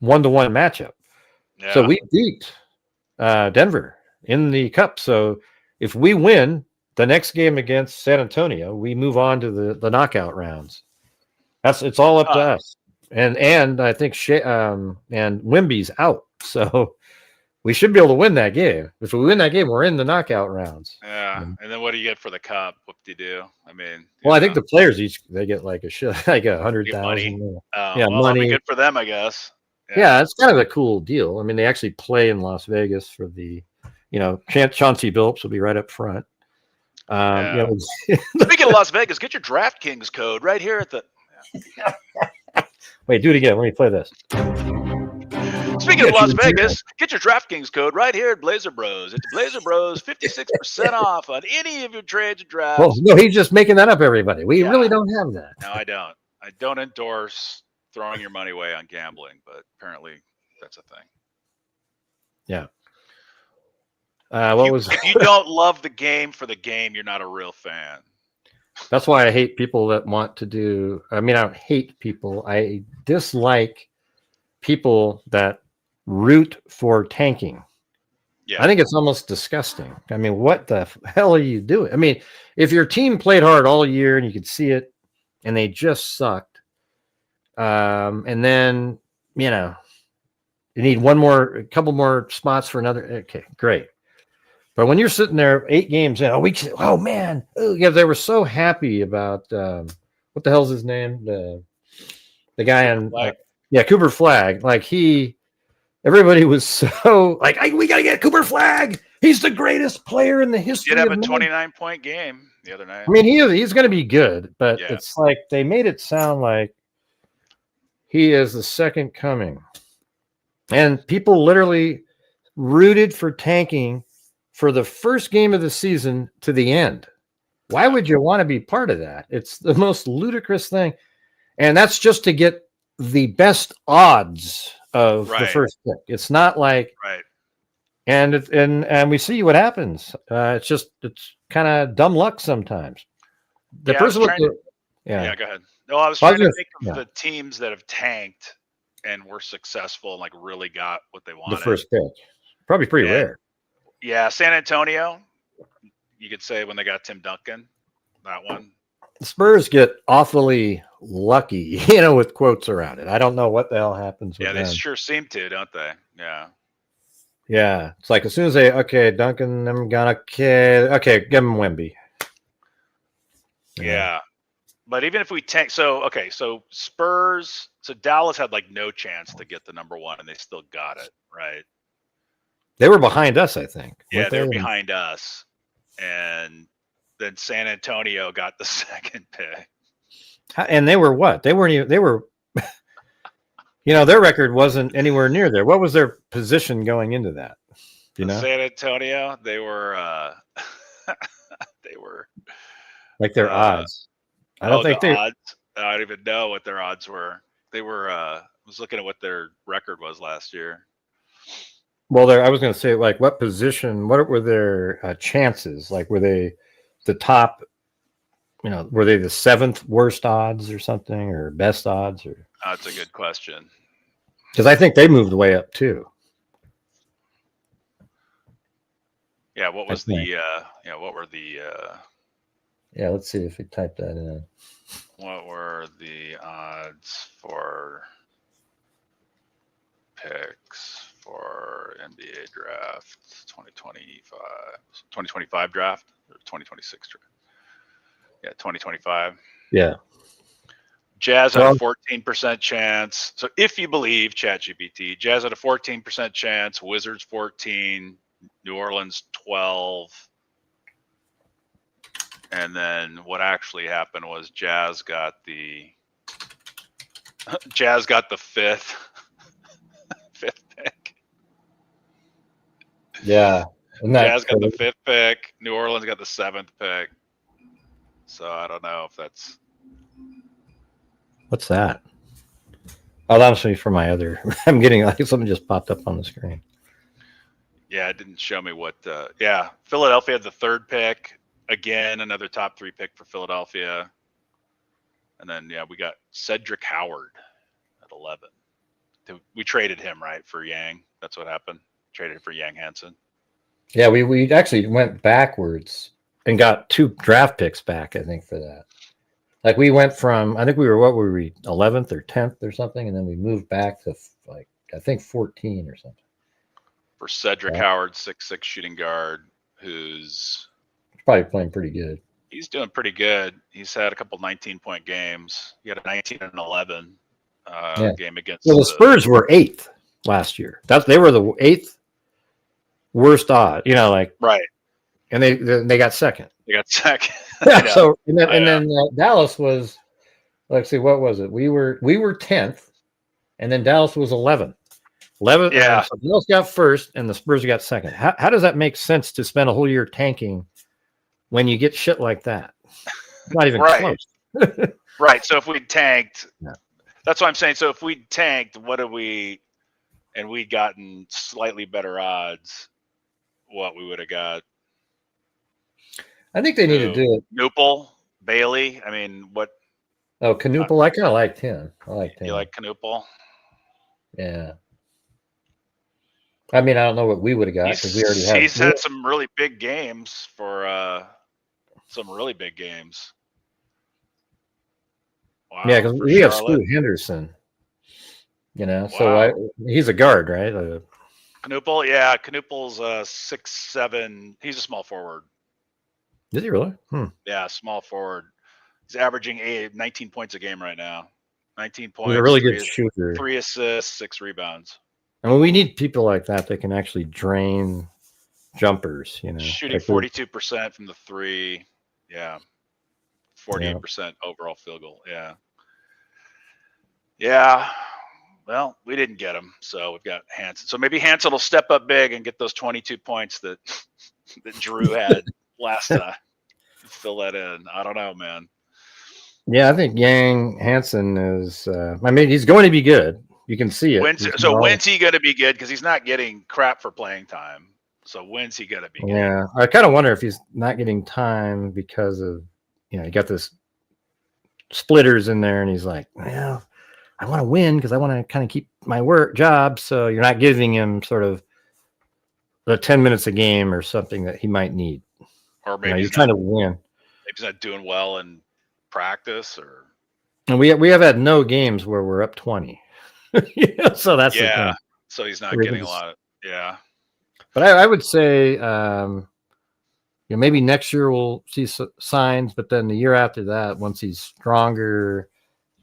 1-1 matchup. Yeah. So we beat Denver in the Cup. So if we win the next game against San Antonio, we move on to the knockout rounds. It's all up to us. And I think and Wemby's out. So we should be able to win that game. If we win that game, we're in the knockout rounds. Yeah. And then what do you get for the Cup? What do you do? I mean, I think the players they get like like 100,000. Money. Money. That'd be good for them, I guess. Yeah, it's kind of a cool deal. I mean, they actually play in Las Vegas for the, Chauncey Billups will be right up front. Speaking of Las Vegas, get your DraftKings code right here at the. Wait, do it again. Let me play this. Speaking of Las Vegas, get your DraftKings code right here at Blazer Bros. It's Blazer Bros, 56% off on any of your trades and drafts. Well, no, he's just making that up, everybody. We really don't have that. No, I don't. I don't endorse throwing your money away on gambling, but apparently that's a thing. Yeah. If you don't love the game for the game, you're not a real fan. That's why I hate people that want to do. I mean, I don't hate people. I dislike people that root for tanking. Yeah. I think it's almost disgusting. I mean, what the hell are you doing? I mean, if your team played hard all year and you could see it and they just sucked, and then, you need a couple more spots for another. Okay, great. But when you're sitting there 8 games in, they were so happy about what the hell's his name? The guy on Cooper Flagg. Like he everybody was so like, we got to get Cooper Flagg. He's the greatest player in the history. Did have of a man. 29-point game the other night. I mean, he's going to be good, but Yeah. it's like they made it sound like he is the second coming, and people literally rooted for tanking for the first game of the season to the end. Why would you want to be part of that? It's the most ludicrous thing, and that's just to get the best odds of the first pick. It's not like and we see what happens. It's kind of dumb luck sometimes. The person with the go ahead. No, I was trying to think of the teams that have tanked and were successful and like really got what they wanted. The first pick, probably pretty rare. Yeah, San Antonio. You could say when they got Tim Duncan, that one. The Spurs get awfully lucky, with quotes around it. I don't know what the hell happens with them. They sure seem to, don't they? Yeah. Yeah. It's like as soon as Duncan, I'm gonna give him Wemby. Yeah. But even if we tank, so Spurs, so Dallas had like no chance to get the number one and they still got it, right? They were behind us, I think. Yeah, they were behind us. And then San Antonio got the second pick. And they were what? They weren't even, they were, their record wasn't anywhere near there. What was their position going into that? San Antonio, they were, like their odds. I don't think they odds. I don't even know what their odds were. They were, I was looking at what their record was last year. Well, I was going to say, like, what position, what were their chances? Like, were they the top, were they the seventh worst odds or something, or best odds? Or that's a good question. Because I think they moved way up, too. Yeah, what was what were the... Yeah, let's see if we type that in. What were the odds for picks for NBA draft 2025 draft or 2026 draft? Yeah, 2025. Yeah. Jazz had a 14% chance. So if you believe ChatGPT, Jazz had a 14% chance, Wizards 14, New Orleans 12. And then what actually happened was Jazz got the fifth pick. Yeah. Jazz got the fifth pick. New Orleans got the seventh pick. So I don't know if that's. What's that? Oh, that was me for my other. I'm getting like something just popped up on the screen. Yeah, it didn't show me what. Philadelphia had the third pick. Again, another top 3 pick for Philadelphia. And then, we got Cedric Howard at 11. We traded him, right, for Yang. That's what happened. Traded for Yang Hansen. Yeah, we actually went backwards and got 2 draft picks back, I think, for that. Like, we went from, I think we were, 11th or 10th or something, and then we moved back to, I think 14 or something. For Cedric Howard, 6'6" shooting guard, who's probably playing pretty good. He's doing pretty good. He's had a couple 19-point games. He had a 19 and 11 game against. Well, the Spurs were 8th last year. They were the 8th worst odd. Right. And they got second. They got second. Yeah. So and then Dallas was. Let's see, what was it? We were 10th, and then Dallas was 11th. 11th. Yeah. So Dallas got first, and the Spurs got second. How does that make sense to spend a whole year tanking when you get shit like that? Not even close. Right. So if we tanked, that's what I'm saying. So if we tanked, we'd gotten slightly better odds, what we would have got. I think they need to do it. Knuppel, Bailey. I mean, what? Oh, Knuppel. I kind of liked him. You like Knuppel? Yeah. I mean, I don't know what we would have got because we already had. He's had some really big games for some really big games. Wow, yeah, because we have Scoot Henderson. So he's a guard, right? Knuppel, yeah, Knuppel's 6'7". He's a small forward. Is he really? Yeah, small forward. He's averaging 19 points a game right now. 19 points. He's a really good shooter. 3 assists, 6 rebounds. I mean, we need people like that that can actually drain jumpers. Shooting 42% from the three. Yeah. 48% overall field goal. Yeah. Yeah. Well, we didn't get him, so we've got Hansen. So maybe Hansen will step up big and get those 22 points that Drew had last time. Fill that in. I don't know, man. Yeah, I think Hansen is. I mean, he's going to be good. You can see it. When's he going to be good? Because he's not getting crap for playing time. So when's he going to be good? Yeah, I kind of wonder if he's not getting time because of, you got this splitters in there, and he's like, well, I want to win because I want to kind of keep my job. So you're not giving him sort of the 10 minutes a game or something that he might need. Or maybe you're trying to win. Maybe he's not doing well in practice, or. And we have had no games where we're up 20. So that's the thing. So he's not getting a lot of But I would say maybe next year we'll see signs, but then the year after that, once he's stronger,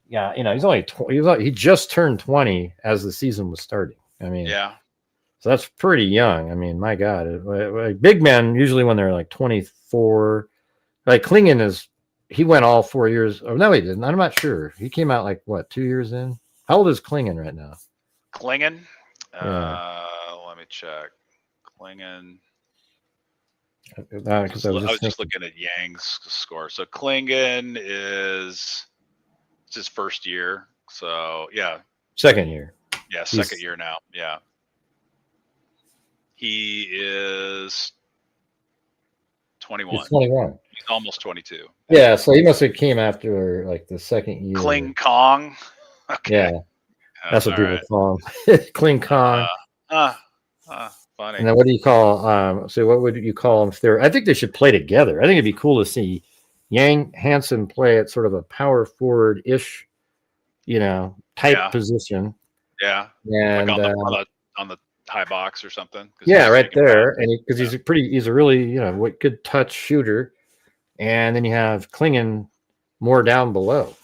he's only he just turned 20 as the season was starting. I mean, so that's pretty young. I mean, my God, big men usually when they're like 24, like Klingon he went all 4 years. Oh no, he didn't. I'm not sure. He came out like what, 2 years in? How old is Klingon right now? Klingon? Let me check. Klingon. Because I was just looking at Yang's score. So Klingon is his first year. So second year. Yeah, second year now. Yeah. He is 21. He's 21. He's almost 22. Yeah, so he must have came after like the second year. Kling Kong. Okay. Yeah. That's what people call him. Kling Kong. Funny. And then what do you call so what would you call them? I think they should play together. I think it'd be cool to see Hansen play at sort of a power forward-ish, type position. Yeah. And like on the high box or something. Yeah, right there. And because he's a really, good touch shooter. And then you have Klingon more down below.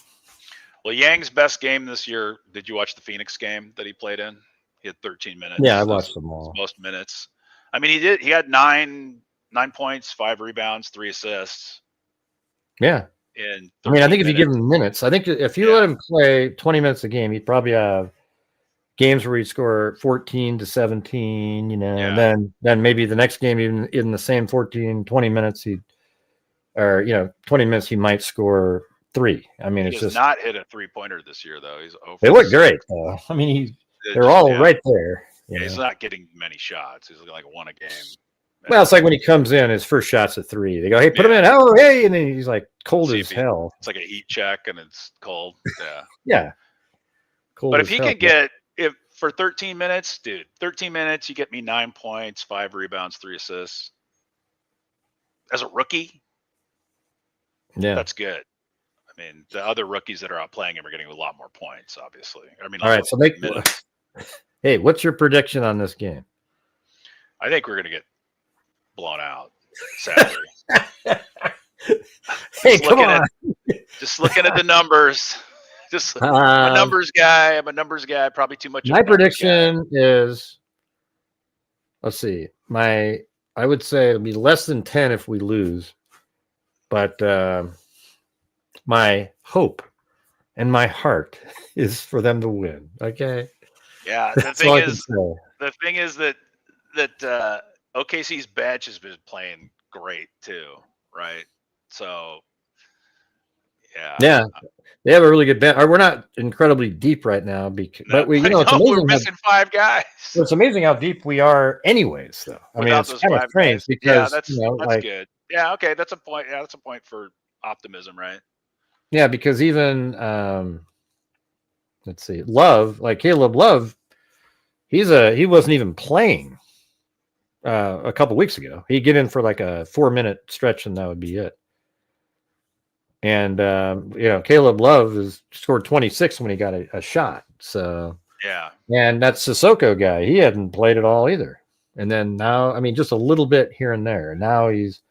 Well, Yang's best game this year. Did you watch the Phoenix game that he played in? He had 13 minutes. Yeah, I watched them all. Most minutes. I mean, he had 9 points, 5 rebounds, 3 assists. Yeah. I think if you give him minutes, I think if you let him play 20 minutes a game, he'd probably have games where he'd score 14 to 17, and then maybe the next game, even in the same 14, 20 minutes, 20 minutes, he might score 3. I mean, it's just not hit a 3-pointer this year, though. He's over. They look great, though. I mean, they're all right there. He's not getting many shots. He's like 1 a game. Well, it's like when he comes in, his first shot's a 3. They go, "Hey, put him in." Oh, hey, and then he's like cold as hell. It's like a heat check, and it's cold. Yeah. Yeah. Cold. But if he can get for 13 minutes, dude, 13 minutes, you get me 9 points, 5 rebounds, 3 assists. As a rookie, that's good. I mean, the other rookies that are out playing him are getting a lot more points, obviously. I mean, all right. So hey, what's your prediction on this game? I think we're going to get blown out, sadly. Hey, come on. Just looking at the numbers. I'm a numbers guy. Probably too much. My prediction is, let's see. I would say it'll be less than 10 if we lose. But my hope and my heart is for them to win. Okay. Yeah. The thing is that OKC's bench has been playing great too, right? So, yeah, they have a really good bench. We're not incredibly deep right now, but we, it's amazing. We're missing 5 guys. It's amazing how deep we are, anyways. Though I mean, it's kind of strange because that's good. Yeah, okay, that's a point. Yeah, that's a point for optimism, right? Yeah, because even let's see, Caleb Love, he wasn't even playing a couple weeks ago. He'd get in for like a 4-minute stretch, and that would be it. And Caleb Love has scored 26 when he got a shot. So and that Sissoko guy, he hadn't played at all either. And then now, I mean, just a little bit here and there. And now he's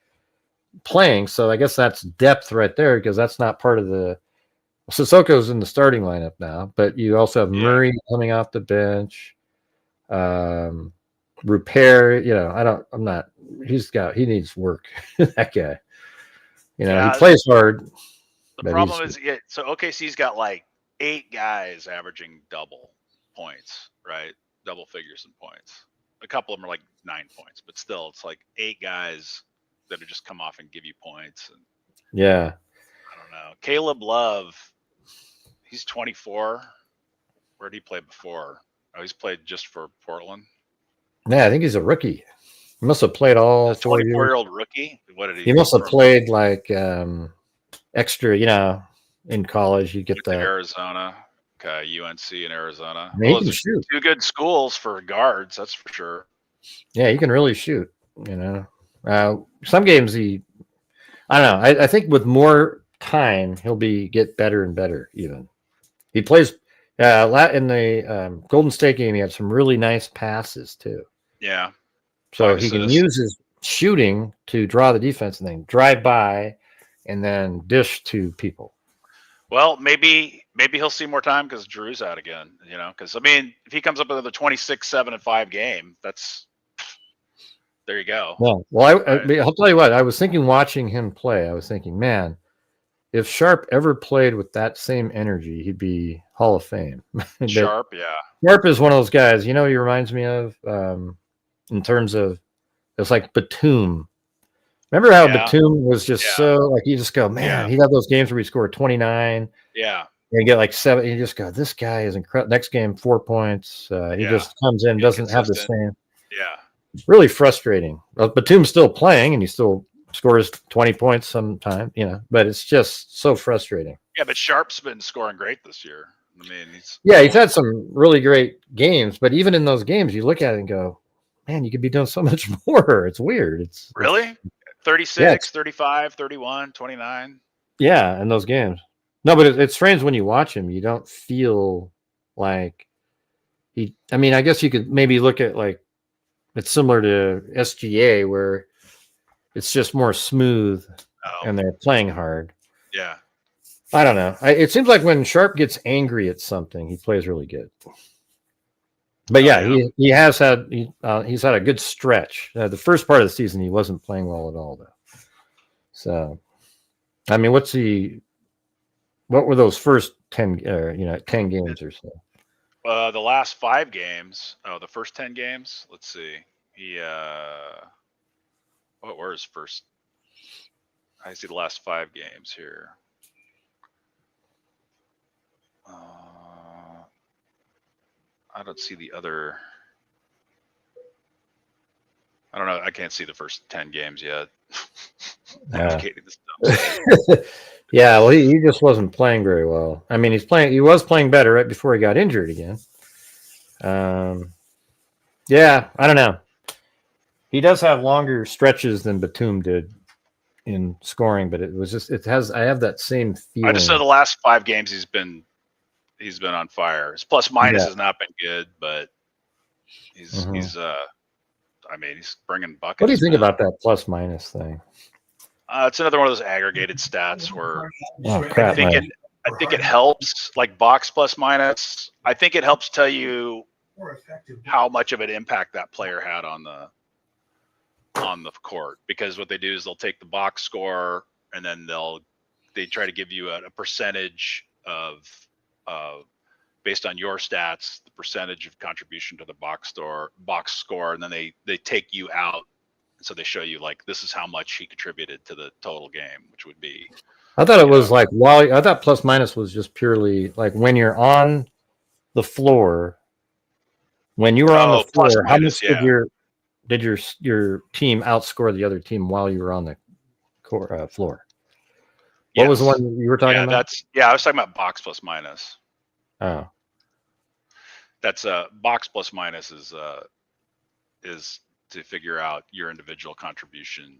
playing, so I guess that's depth right there, because that's not part of the Sissoko's in the starting lineup now, but you also have Murray coming off the bench. Repair. He needs work. That guy. Yeah, he plays hard. The problem is, so OKC's got like 8 guys averaging double points, right? Double figures in points. A couple of them are like 9 points, but still, it's like 8 guys that have just come off and give you points. And yeah, I don't know. Caleb Love, he's 24. Where did he play before? Oh, he's played just for Portland. Yeah, I think he's a rookie. He must have played all 4 years. 24-year-old rookie. What did he? He must have played like extra. In college, you get that. Arizona, okay, UNC in Arizona. I mean, he can shoot. 2 good schools for guards, that's for sure. Yeah, he can really shoot. Some games I don't know. I think with more time, he'll get better and better. Even he plays. In the Golden State game, he had some really nice passes too. Yeah. So he can use his shooting to draw the defense and then drive by, and then dish to people. Well, maybe he'll see more time because Drew's out again. Because I mean, if he comes up with a 26, 7, and 5 game, there you go. Yeah. Well, I'll tell you what. I was thinking watching him play. I was thinking, man, if Sharp ever played with that same energy, he'd be Hall of Fame. Sharp, yeah. Sharp is one of those guys. He reminds me of in terms of it's like Batum. Remember how Batum was just so like you just go, man, he'd have those games where he scored 29. Yeah. And get like 7. You just go, this guy is incredible. Next game, 4 points. He just comes in, doesn't have the same. Yeah. Really frustrating. Batum's still playing and he still scores 20 points sometime, but it's just so frustrating. Yeah, but Sharp's been scoring great this year. I mean, he's had some really great games, but even in those games, you look at it and go, man, you could be doing so much more. It's weird. It's 36, 35, 31, 29. Yeah, in those games. No, but it's strange when you watch him. You don't feel like I mean, I guess you could maybe look at like it's similar to SGA where it's just more smooth and they're playing hard. Yeah. I don't know. It seems like when Sharp gets angry at something, he plays really good. But he has had he's had a good stretch. The first part of the season, he wasn't playing well at all, though. So, I mean, what were those first 10 games or so? The last 5 games. Oh, the first 10 games. Let's see. He what were his first? I see the last 5 games here. I don't see the other. I don't know. I can't see the first 10 games yet. Yeah, well, he just wasn't playing very well. I mean, he was playing better right before he got injured again. Yeah, I don't know. He does have longer stretches than Batum did in scoring, but I have that same feeling. I just know the last 5 games he's been on fire. His plus minus has not been good, but he's bringing buckets. What do you think about that plus minus thing? It's another one of those aggregated stats where I think it helps, like box plus minus. I think it helps tell you how much of an impact that player had on the court, because what they do is they'll take the box score and then they try to give you a percentage of based on your stats, the percentage of contribution to the box score, and then they take you out. So they show you like this is how much he contributed to the total game, which would be. I thought it was like I thought plus minus was just purely like when you're on the floor. When you were on the floor, how much did your team outscore the other team while you were on the floor? What was the one you were talking about? I was talking about box plus minus. Oh, that's box plus minus is to figure out your individual contribution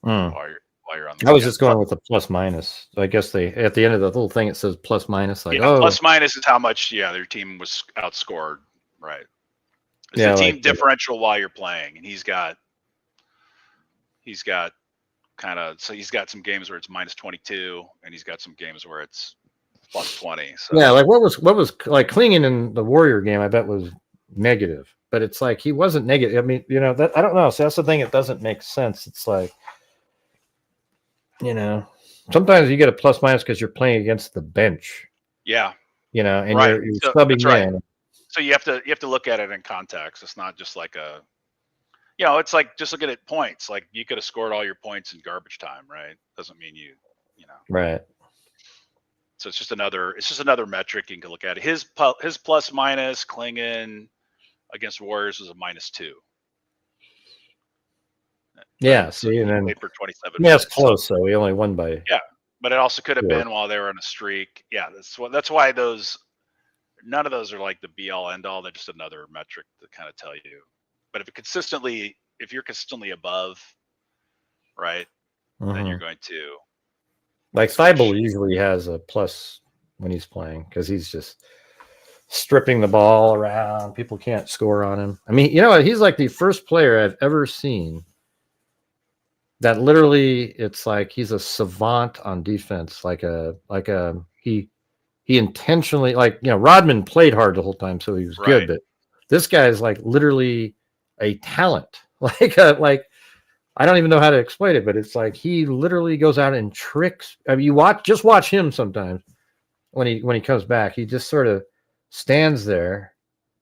while you're on the. I was just going with the plus minus. So I guess at the end of the little thing it says plus minus. Like plus minus is how much their team was outscored. Right. It's the team differential while you're playing, and he's got he's got some games where it's minus 22, and he's got some games where it's plus 20. So yeah, like what was like Klingen in the Warrior game? I bet was negative, but it's like he wasn't negative. I mean, that I don't know. So that's the thing. It doesn't make sense. It's like, sometimes you get a plus minus because you're playing against the bench. Yeah. And right. you're So, subbing that's right. in. So you have to look at it in context. It's not just like it's like just looking at points. Like you could have scored all your points in garbage time, right? Doesn't mean you know. Right. So it's just another metric you can look at. His plus minus Klingon against Warriors was a -2. Yeah. Right? See, so and then played for 27 that's minutes. close. So we only won by. Yeah, but it also could have 4. been while they were on a streak. Yeah, that's why none of those are like the be all end all. They're just another metric to kind of tell you. But if you're consistently above, right, then you're going to. Like Thibault usually has a plus when he's playing because he's just stripping the ball around. People can't score on him. I mean, he's like the first player I've ever seen that literally it's like he's a savant on defense. He intentionally, Rodman played hard the whole time, so he was good. But this guy is like literally a talent. I don't even know how to explain it, but it's like he literally goes out and tricks. I mean, watch him sometimes when he comes back. He just sort of stands there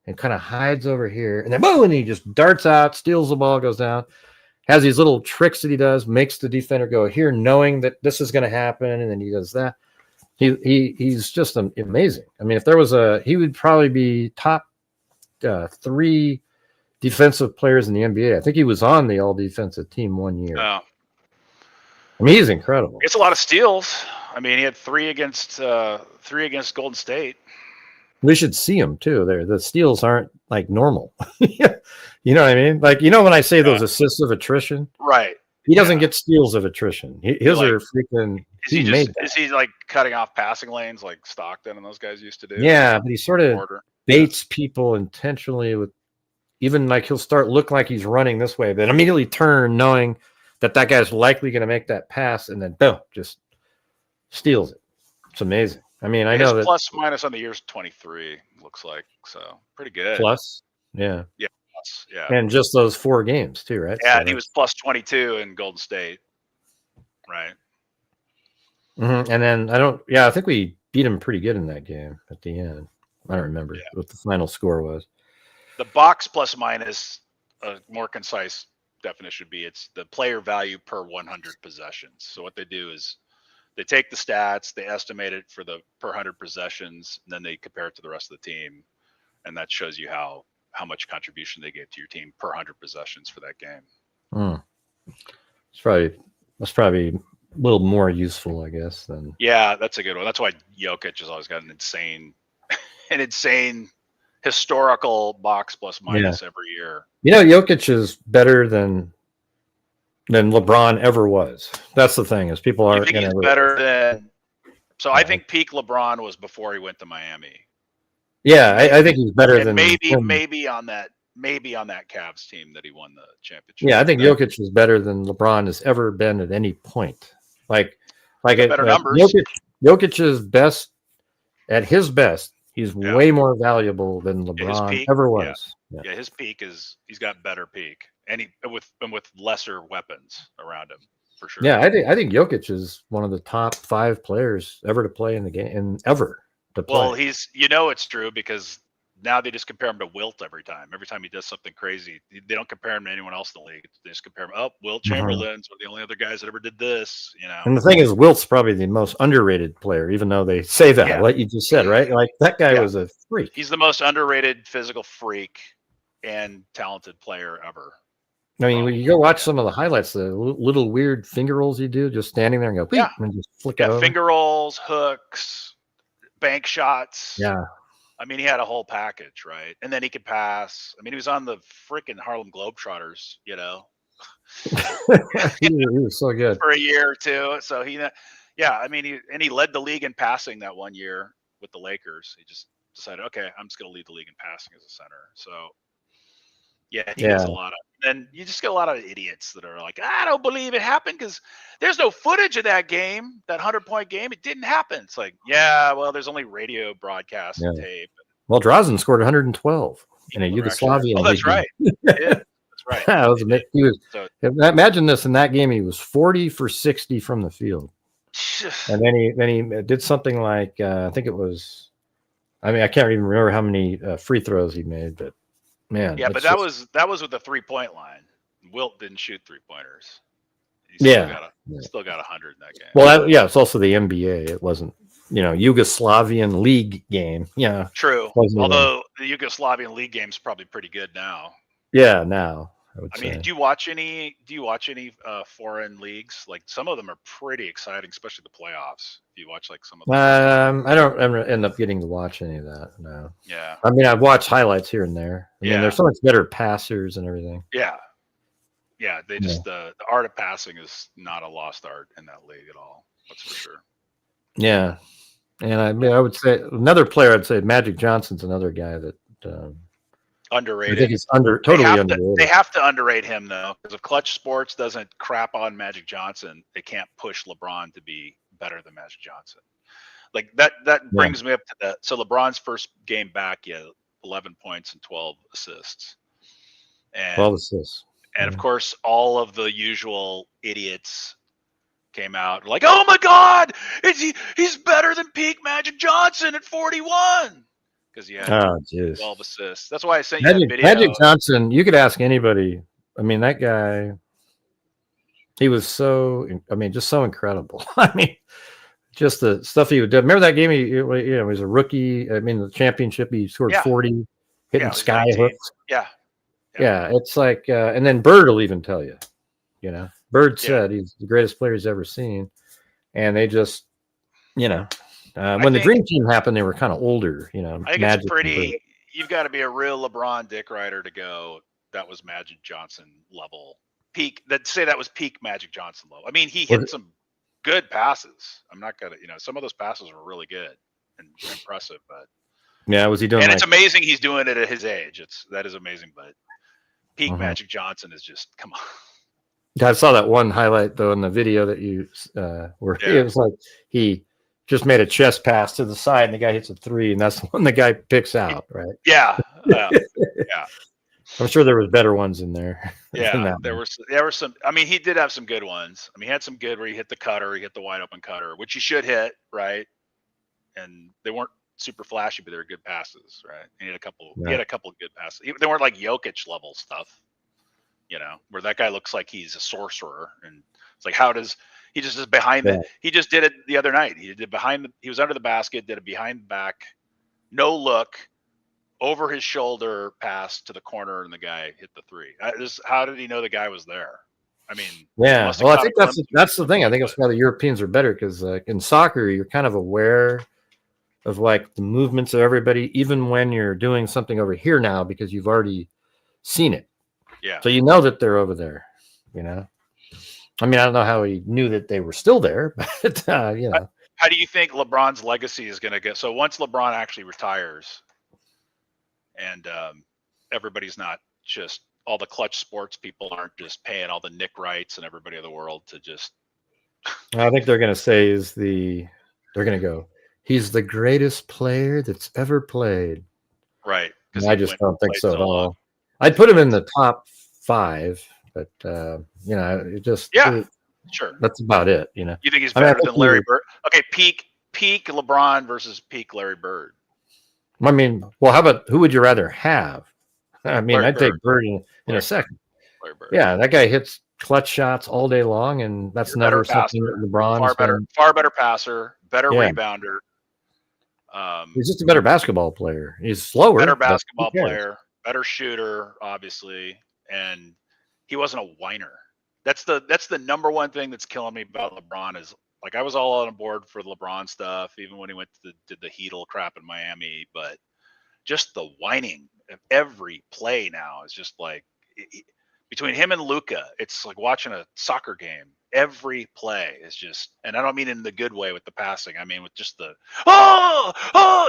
and kind of hides over here, and then boom, and he just darts out, steals the ball, goes down, has these little tricks that he does, makes the defender go here, knowing that this is going to happen, and then he does that. He's just amazing. I mean, if there was he would probably be top 3 defensive players in the NBA. I think he was on the all defensive team one year. Oh. I mean, he's incredible. It's a lot of steals. I mean, he had 3 against Golden State. We should see him too. The steals aren't like normal. You know what I mean? Like, when I say those assists of attrition, right? He doesn't get steals of attrition. His are freaking. Is he like cutting off passing lanes like Stockton and those guys used to do? Yeah, but he sort of baits people intentionally with. Even like he'll look like he's running this way, but immediately turn knowing that guy's likely going to make that pass, and then boom, just steals it. It's amazing. I mean, I know that plus minus on the year's 23 looks like, so pretty good. Plus, yeah, plus, yeah, and just those 4 games too, right? Yeah, so and he was plus 22 in Golden State, right? Mm-hmm. And then I think we beat him pretty good in that game at the end. I don't remember what the final score was. The box plus minus, a more concise definition would be it's the player value per 100 possessions. So what they do is they take the stats, they estimate it for the per 100 possessions, and then they compare it to the rest of the team, and that shows you how much contribution they gave to your team per 100 possessions for that game. That's probably a little more useful, I guess. Than that's a good one. That's why Jokic has always got an insane historical box plus minus every year. Jokic is better than LeBron ever was. That's the thing is people are better than. So I think peak LeBron was before he went to Miami. Yeah, I think he's better than maybe on that Cavs team that he won the championship. Yeah, I think Jokic is better than LeBron has ever been at any point. Better numbers. Jokic is best at his best. He's way more valuable than LeBron ever was. Yeah, his peak he's got better peak, and with lesser weapons around him for sure. Yeah, I think Jokic is one of the top 5 players ever to play in the game and ever to play. Well, it's true because now they just compare him to Wilt every time. Every time he does something crazy, they don't compare him to anyone else in the league. They just compare him. Oh, Wilt Chamberlain's one of the only other guys that ever did this. And the thing is, Wilt's probably the most underrated player, even though they say that, like you just said, right? Like that guy was a freak. He's the most underrated physical freak and talented player ever. I mean, when you go watch some of the highlights, the little weird finger rolls you do, just standing there and go, and just flick it over. Finger rolls, hooks, bank shots. Yeah. I mean, he had a whole package, right? And then he could pass. I mean, he was on the freaking Harlem Globetrotters, he was so good for a year or two. So he led the league in passing that one year with the Lakers. He just decided, okay, I'm just going to lead the league in passing as a center. So he gets a lot of. Then you just get a lot of idiots that are like, I don't believe it happened because there's no footage of that game, that 100-point game. It didn't happen. It's like, well, there's only radio broadcast tape. Well, Drazen scored 112. in a Well, they're actually- Yugoslavian. Oh, that's league right. game. Yeah, that's right. That was They did. he was. So Imagine this in that game. He was 40 for 60 from the field, and then he did something like I think it was. I mean, I can't even remember how many free throws he made, but man, yeah, but it's that just- was with the 3-point line. Wilt didn't shoot 3-pointers. He Yeah. still got 100 in that game. well, yeah, it's also the NBA. It wasn't, Yugoslavian league game. Yeah, True. wasn't even- Although the Yugoslavian league game's probably pretty good now. yeah. Now I would I say. mean, do you watch any foreign leagues? Like some of them are pretty exciting, especially the playoffs. Do you watch like some of them? I don't ever end up getting to watch any of that. No. Yeah. I mean, I've watched highlights here and there. I mean, Yeah. there's so much better passers and everything. Yeah. Yeah. They just the art of passing is not a lost art in that league at all. That's for sure. Yeah, and I mean, I would say another player. I'd say Magic Johnson's another guy that I Underrated. think he's totally underrated. They have to underrate him though, because if Clutch Sports doesn't crap on Magic Johnson, they can't push LeBron to be better than Magic Johnson. Like that brings me up to that. So LeBron's first game back, he had 11 points and 12 assists. And 12 assists. And of course, all of the usual idiots came out like, "Oh my God, he's better than peak Magic Johnson at 41." Because he had 12 assists. That's why I sent you that video. Magic Johnson, you could ask anybody. I mean, that guy, he was just so incredible. I mean, just the stuff he would do. Remember that game? He was a rookie. I mean, the championship, he scored 40, hitting sky hooks. Yeah, it's like, and then Bird will even tell you, Bird said he's the greatest player he's ever seen. And they just, when the Dream Team happened, they were kind of older, I think Magic it's pretty, you've got to be a real LeBron dick rider to go, that was Magic Johnson level. That was peak Magic Johnson level. I mean, he hit some good passes. I'm not going to, some of those passes were really good and impressive, but. Yeah, was he doing? And it's amazing he's doing it at his age. That is amazing, but peak Magic Johnson is just, come on. I saw that one highlight though in the video that you where it was like he just made a chest pass to the side and the guy hits a 3 and that's the one the guy picks out, right? Yeah. Yeah. I'm sure there was better ones in there. Yeah, there were some. I mean, he did have some good ones. I mean, he had some good where he hit the cutter, he hit the wide open cutter, which he should hit, right? And they weren't super flashy, but they were good passes, right? He had a couple of good passes. They weren't like Jokic level stuff. Where that guy looks like he's a sorcerer, and it's like, how does he just is behind it? He just did it the other night. He was under the basket, did a behind the back, no look, over his shoulder pass to the corner, and the guy hit the 3. How did he know the guy was there? I mean, yeah. Well, I think that's the thing. I think that's why the Europeans are better because in soccer, you're kind of aware of like the movements of everybody, even when you're doing something over here now because you've already seen it. Yeah. So you know that they're over there, I mean, I don't know how he knew that they were still there, but How do you think LeBron's legacy is going to get? So once LeBron actually retires and everybody's not just all the Clutch Sports people aren't just paying all the Nick Wrights and everybody in the world to just. I think they're going to say they're going to go, he's the greatest player that's ever played. Right. I just don't think so at all. I'd put him in the top 5, but it just sure. That's about it. You think he's better than Larry Bird? Okay, peak LeBron versus peak Larry Bird. I mean, well, how about who would you rather have? I mean, I'd take Bird in a second. Yeah, that guy hits clutch shots all day long, and that's never something that LeBron's far better passer, better rebounder. He's just a better basketball player. He's slower. Better basketball player, better shooter, obviously, and he wasn't a whiner. That's the number one thing that's killing me about LeBron is like I was all on board for LeBron stuff, even when he did the Heedle crap in Miami, but just the whining of every play now is just like between him and Luka, it's like watching a soccer game. Every play is just, and I don't mean in the good way with the passing. I mean with just the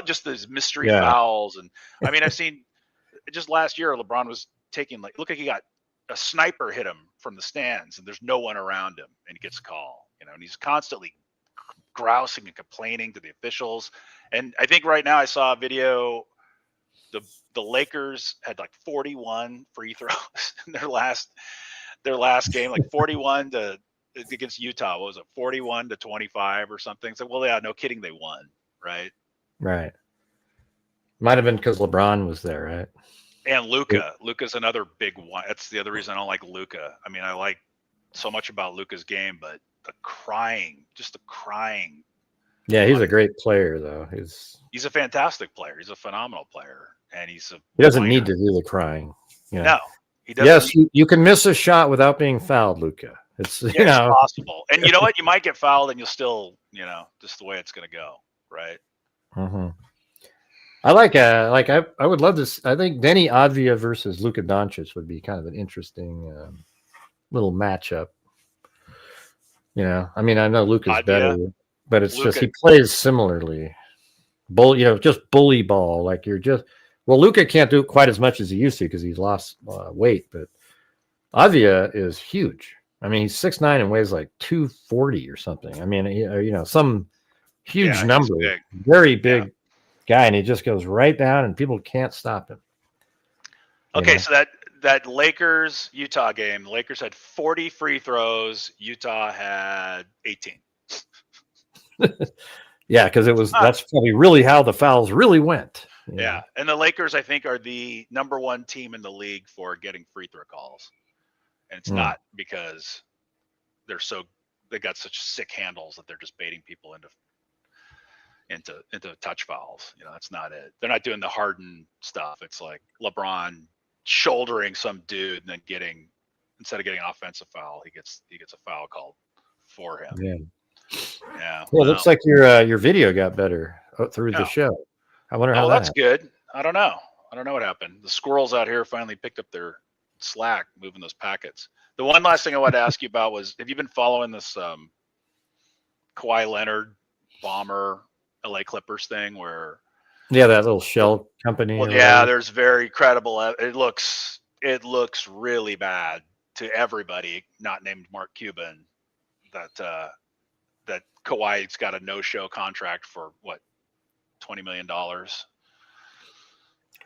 just those mystery fouls, and I mean I've seen just last year LeBron was taking look like he got a sniper hit him from the stands, and there's no one around him, and he gets a call, and he's constantly grousing and complaining to the officials. And I think right now I saw a video. the Lakers had like 41 free throws in their last game, like 41 to against Utah. What was it, 41 to 25 or something? So, well, yeah, no kidding, they won, right? Right. Might have been because LeBron was there, right? And Luka's another big one. That's the other reason I don't like Luka. I mean, I like so much about Luka's game, but the crying. Yeah, he's a great player, though. He's a fantastic player. He's a phenomenal player, and he doesn't need to do the crying. You know? No, he doesn't. Yes, you can miss a shot without being fouled, Luka. It's it's possible. And you know what? You might get fouled, and you'll still, just the way it's going to go, right? Mm-hmm. I I would love this. I think Denny Advia versus Luka Doncic would be kind of an interesting little matchup. I mean, I know Luka's better, but it's just he plays similarly. Just bully ball. Like Luka can't do it quite as much as he used to because he's lost weight, but Avia is huge. I mean, he's 6'9" and weighs like 240 or something. I mean, some huge number, very big guy, and he just goes right down, and people can't stop him. Okay, so that Lakers Utah game, the Lakers had 40 free throws. Utah had 18. Yeah, because that's probably really how the fouls really went. Yeah, and the Lakers, I think, are the number one team in the league for getting free throw calls, and it's not because they got such sick handles that they're just baiting people into touch fouls. That's not it. They're not doing the Harden stuff. It's like LeBron shouldering some dude and then instead of getting an offensive foul, he gets a foul called for him. Yeah. Well, it looks like your video got better through the show. I wonder how that's good. I don't know what happened. The squirrels out here finally picked up their slack moving those packets. The one last thing I wanted to ask you about was, have you been following this Kawhi Leonard bomber LA Clippers thing where that little shell company? Well, there's very credible. It looks really bad to everybody not named Mark Cuban that Kawhi's got a no-show contract for what, $20 million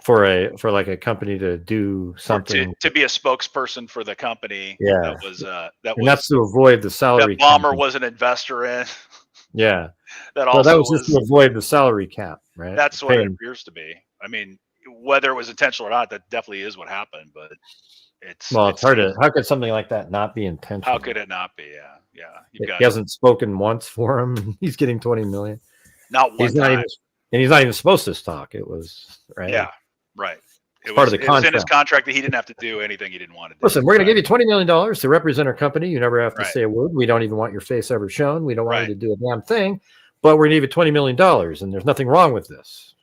for like a company to do something to be a spokesperson for the company. Yeah, that's to avoid the salary. That bomber was an investor in. Yeah, that was just to avoid the salary cap, right? That's what it appears to be. I mean, whether it was intentional or not, that definitely is what happened. But it's hard to. How could something like that not be intentional? How could it not be? Yeah. He hasn't spoken once for him. He's getting $20 million. Not one time. And he's not even supposed to talk. It was right. Yeah, right. It was in his contract that he didn't have to do anything he didn't want to do. Listen, we're going to give you $20 million to represent our company. You never have to say a word. We don't even want your face ever shown. We don't want you to do a damn thing. But we're going to give you $20 million, and there's nothing wrong with this.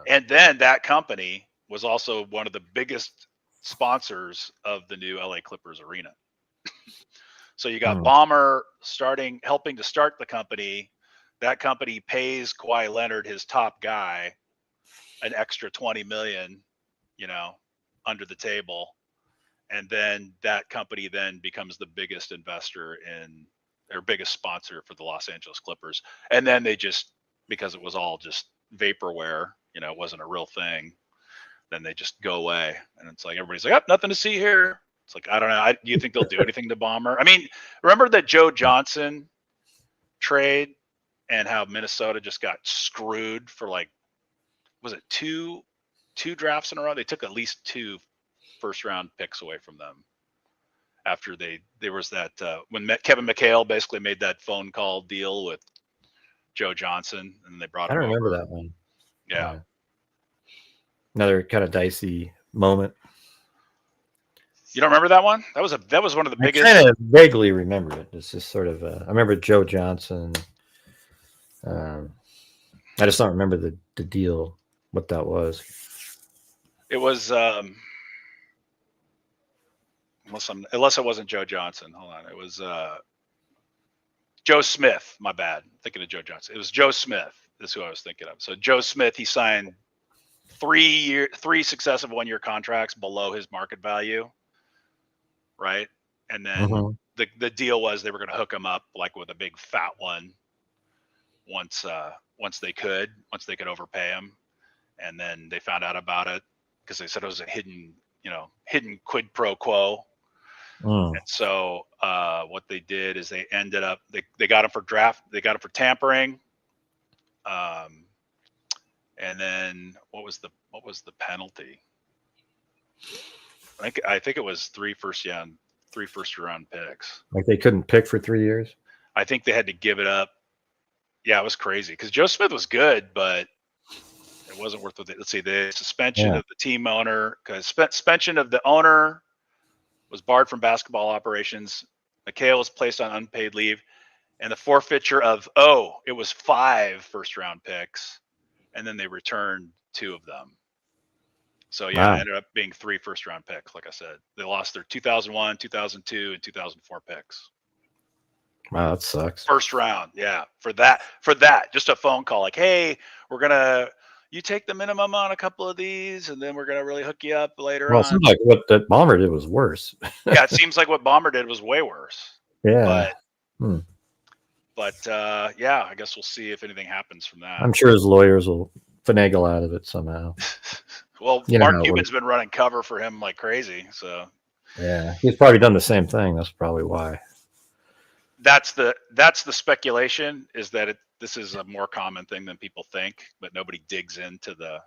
And then that company was also one of the biggest sponsors of the new LA Clippers arena. So you got Bomber helping to start the company. That company pays Kawhi Leonard, his top guy, an extra $20 million, under the table. And then that company then becomes the biggest investor in their biggest sponsor for the Los Angeles Clippers. And then they just, because it was all just vaporware, it wasn't a real thing, then they just go away. And it's like, everybody's like, nothing to see here. It's like, I don't know. Do you think they'll do anything to Bomber? I mean, remember that Joe Johnson trade and how Minnesota just got screwed for was it two drafts in a row? They took at least 2 first-round picks away from them after there was that when Kevin McHale basically made that phone call deal with Joe Johnson, and they brought him over. I don't remember that one. Yeah. Another kind of dicey moment. You don't remember that one? That was one of the biggest. I kind of vaguely remember it. It's just sort of I remember Joe Johnson. I just don't remember the deal, what that was. It was unless it wasn't Joe Johnson. Hold on. It was Joe Smith. My bad. I'm thinking of Joe Johnson. It was Joe Smith. That's who I was thinking of. So Joe Smith, he signed 3 successive 1-year contracts below his market value. Right. And then the deal was they were going to hook him up with a big fat one once they could overpay him. and then they found out about it because they said it was a hidden quid pro quo. Mm. And so what they did is they ended up they got him for tampering. And then what was the penalty? I think it was 3 first round picks. Like they couldn't pick for 3 years. I think they had to give it up. Yeah, it was crazy because Joe Smith was good, but it wasn't worth it. Let's see, the suspension of the team owner, because suspension of the owner was barred from basketball operations. McHale was placed on unpaid leave, and the forfeiture of it was 5 first round picks, and then they returned 2 of them. So it ended up being 3 first round picks. Like I said, they lost their 2001, 2002, and 2004 picks. Wow, that sucks. First round, yeah. For that, just a phone call like, hey, you take the minimum on a couple of these, and then we're gonna really hook you up later on. Well, it seems like what that Bomber did was worse. Yeah, it seems like what Bomber did was way worse. Yeah. But yeah, I guess we'll see if anything happens from that. I'm sure his lawyers will finagle out of it somehow. Well, Mark Cuban's been running cover for him like crazy, so yeah, he's probably done the same thing. That's probably why. That's the speculation, is that this is a more common thing than people think, but nobody digs into a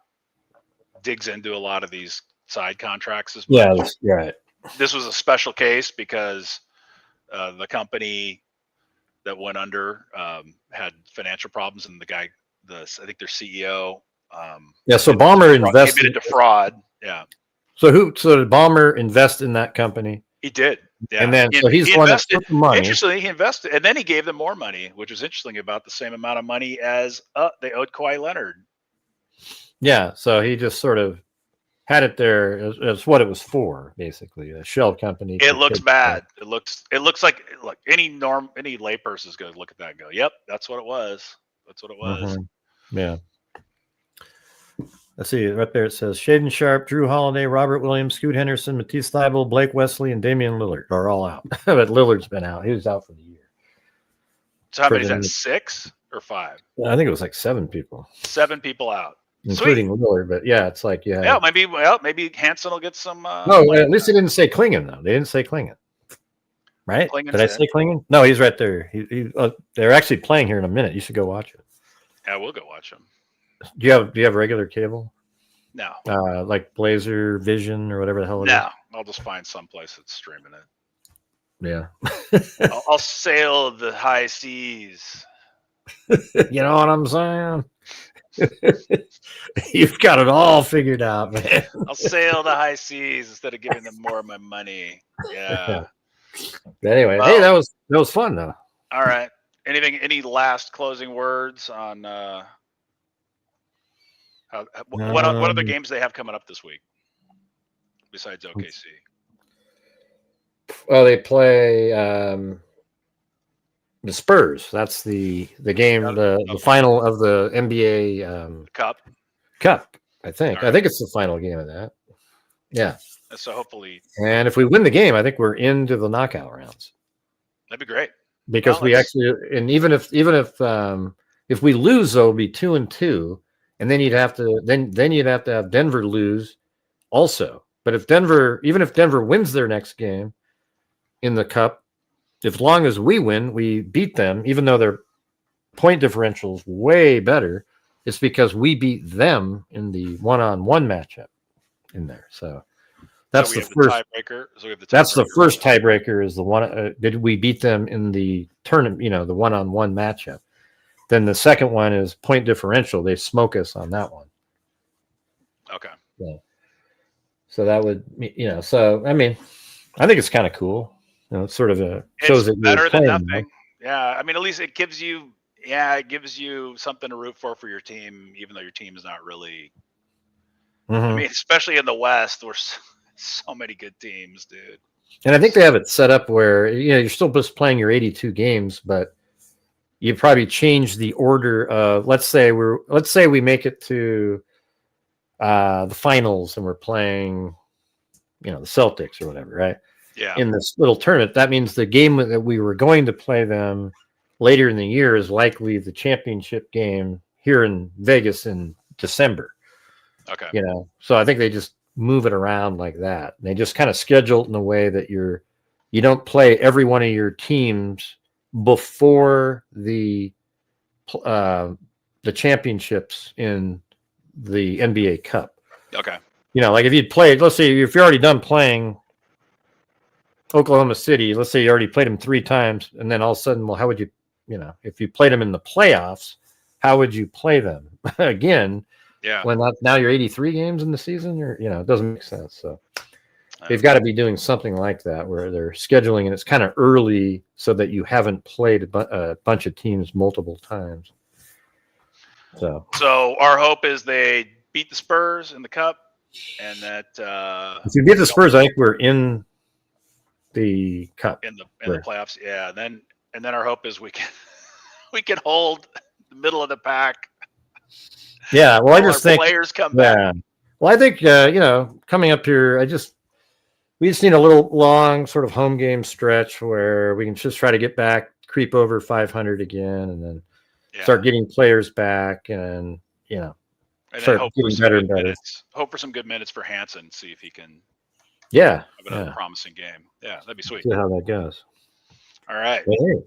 lot of these side contracts as much. Yeah, right. This was a special case because the company that went under had financial problems, and I think their CEO. So Bomber invested into fraud. Yeah. So did Bomber invest in that company? He did. Yeah. And then he's the one that took the money. Interestingly, he invested, and then he gave them more money, which was interesting, about the same amount of money as they owed Kawhi Leonard. Yeah. So he just sort of had it there as what it was for, basically, a shell company. It looks bad. It looks like any layperson is going to look at that and go, "Yep, that's what it was. That's what it was." Mm-hmm. Yeah. Let's see, right there it says Shaden Sharp, Drew Holiday, Robert Williams, Scoot Henderson, Matisse Thybulle, Blake Wesley, and Damian Lillard are all out. But Lillard's been out. He was out for the year. So how many is that? 6 or 5? I think it was like 7 people. 7 people out, including Lillard. But yeah, it's like maybe Hansen will get some. No, at least they didn't say Klingon though. They didn't say Klingon, right? Did I say Klingon? No, he's right there. They're actually playing here in a minute. You should go watch it. Yeah, we'll go watch them. Do you have regular cable? No. Like Blazer Vision or whatever the hell it is? No, I'll just find someplace that's streaming it. Yeah. I'll sail the high seas. You know what I'm saying? You've got it all figured out, man. I'll sail the high seas instead of giving them more of my money. Yeah. But anyway, hey, that was fun though. All right. Any last closing words on what other games they have coming up this week besides OKC? Well, they play the Spurs. That's the game, the final of the NBA Cup. I think. Right. I think it's the final game of that. Yeah. So hopefully. And if we win the game, I think we're into the knockout rounds. That'd be great. Because we actually, and even if we lose, though, it'll be 2-2. And then you'd have to have Denver lose also. But even if Denver wins their next game in the Cup, as long as we win, we beat them, even though their point differential is way better, it's because we beat them in the one-on-one matchup in there. So that's the first tiebreaker. That's the first tiebreaker, is the one. Did we beat them in the tournament? The one-on-one matchup. Then the second one is point differential. They smoke us on that one. Okay. Yeah. So that would, So I mean, I think it's kind of cool. It's sort of shows it's better than nothing. Right? Yeah. I mean, at least it gives you something to root for your team, even though your team is not really. Mm-hmm. I mean, especially in the West, there's so many good teams, dude. And I think they have it set up where you're still just playing your 82 games, but you probably change the order of, let's say we make it to the finals and we're playing, the Celtics or whatever, right? Yeah. In this little tournament, that means the game that we were going to play them later in the year is likely the championship game here in Vegas in December. Okay. You know, so I think they just move it around like that. They just kind of schedule it in a way that you don't play every one of your teams before the championships in the NBA Cup. Okay. You know, like if you'd played, let's say if you're already done playing Oklahoma City, let's say you already played them 3 times, and then all of a sudden, well, how would you, you know, if you played them in the playoffs, how would you play them again? Yeah. When now you're 83 games in the season, you know, it doesn't make sense. So they've got to be doing something like that where they're scheduling and it's kind of early so that you haven't played a bunch of teams multiple times. So our hope is they beat the Spurs in the Cup, and that if you beat the Spurs, I think we're in the Cup in the playoffs. Yeah. And then our hope is we can hold the middle of the pack. Yeah. Well, I just think players come back. Well, I think you know, coming up here, we just need a little long sort of home game stretch where we can just try to get back, creep over 500 again, and then start getting players back, and you know, and start hope getting better and better. Hope for some good minutes for Hansen. See if he can. Yeah. Have another promising game. Yeah, that'd be sweet. See how that goes. All right. Hey,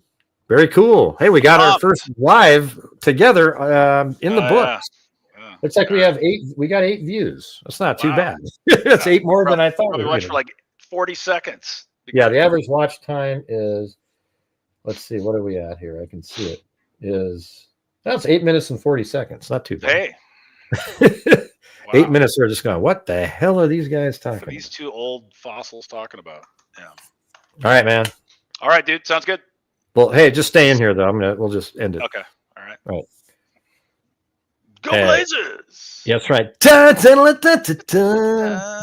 very cool. Hey, we got our first live together in the books. Yeah. Looks like we have 8. We got 8 views. That's not too bad. That's 8 more than I thought. We watched for like 40 seconds. Yeah, the average watch time is. Let's see, what are we at here? I can see it. That's 8 minutes and 40 seconds. Not too bad. Hey. 8 minutes. We're just going. What the hell are these guys talking? What are these 2 old fossils talking about? Yeah. All right, man. All right, dude. Sounds good. Well, hey, just stay in here though. We'll just end it. Okay. All right. All right. Go Blazers! Yeah, that's right. Da, da, da, da, da, da.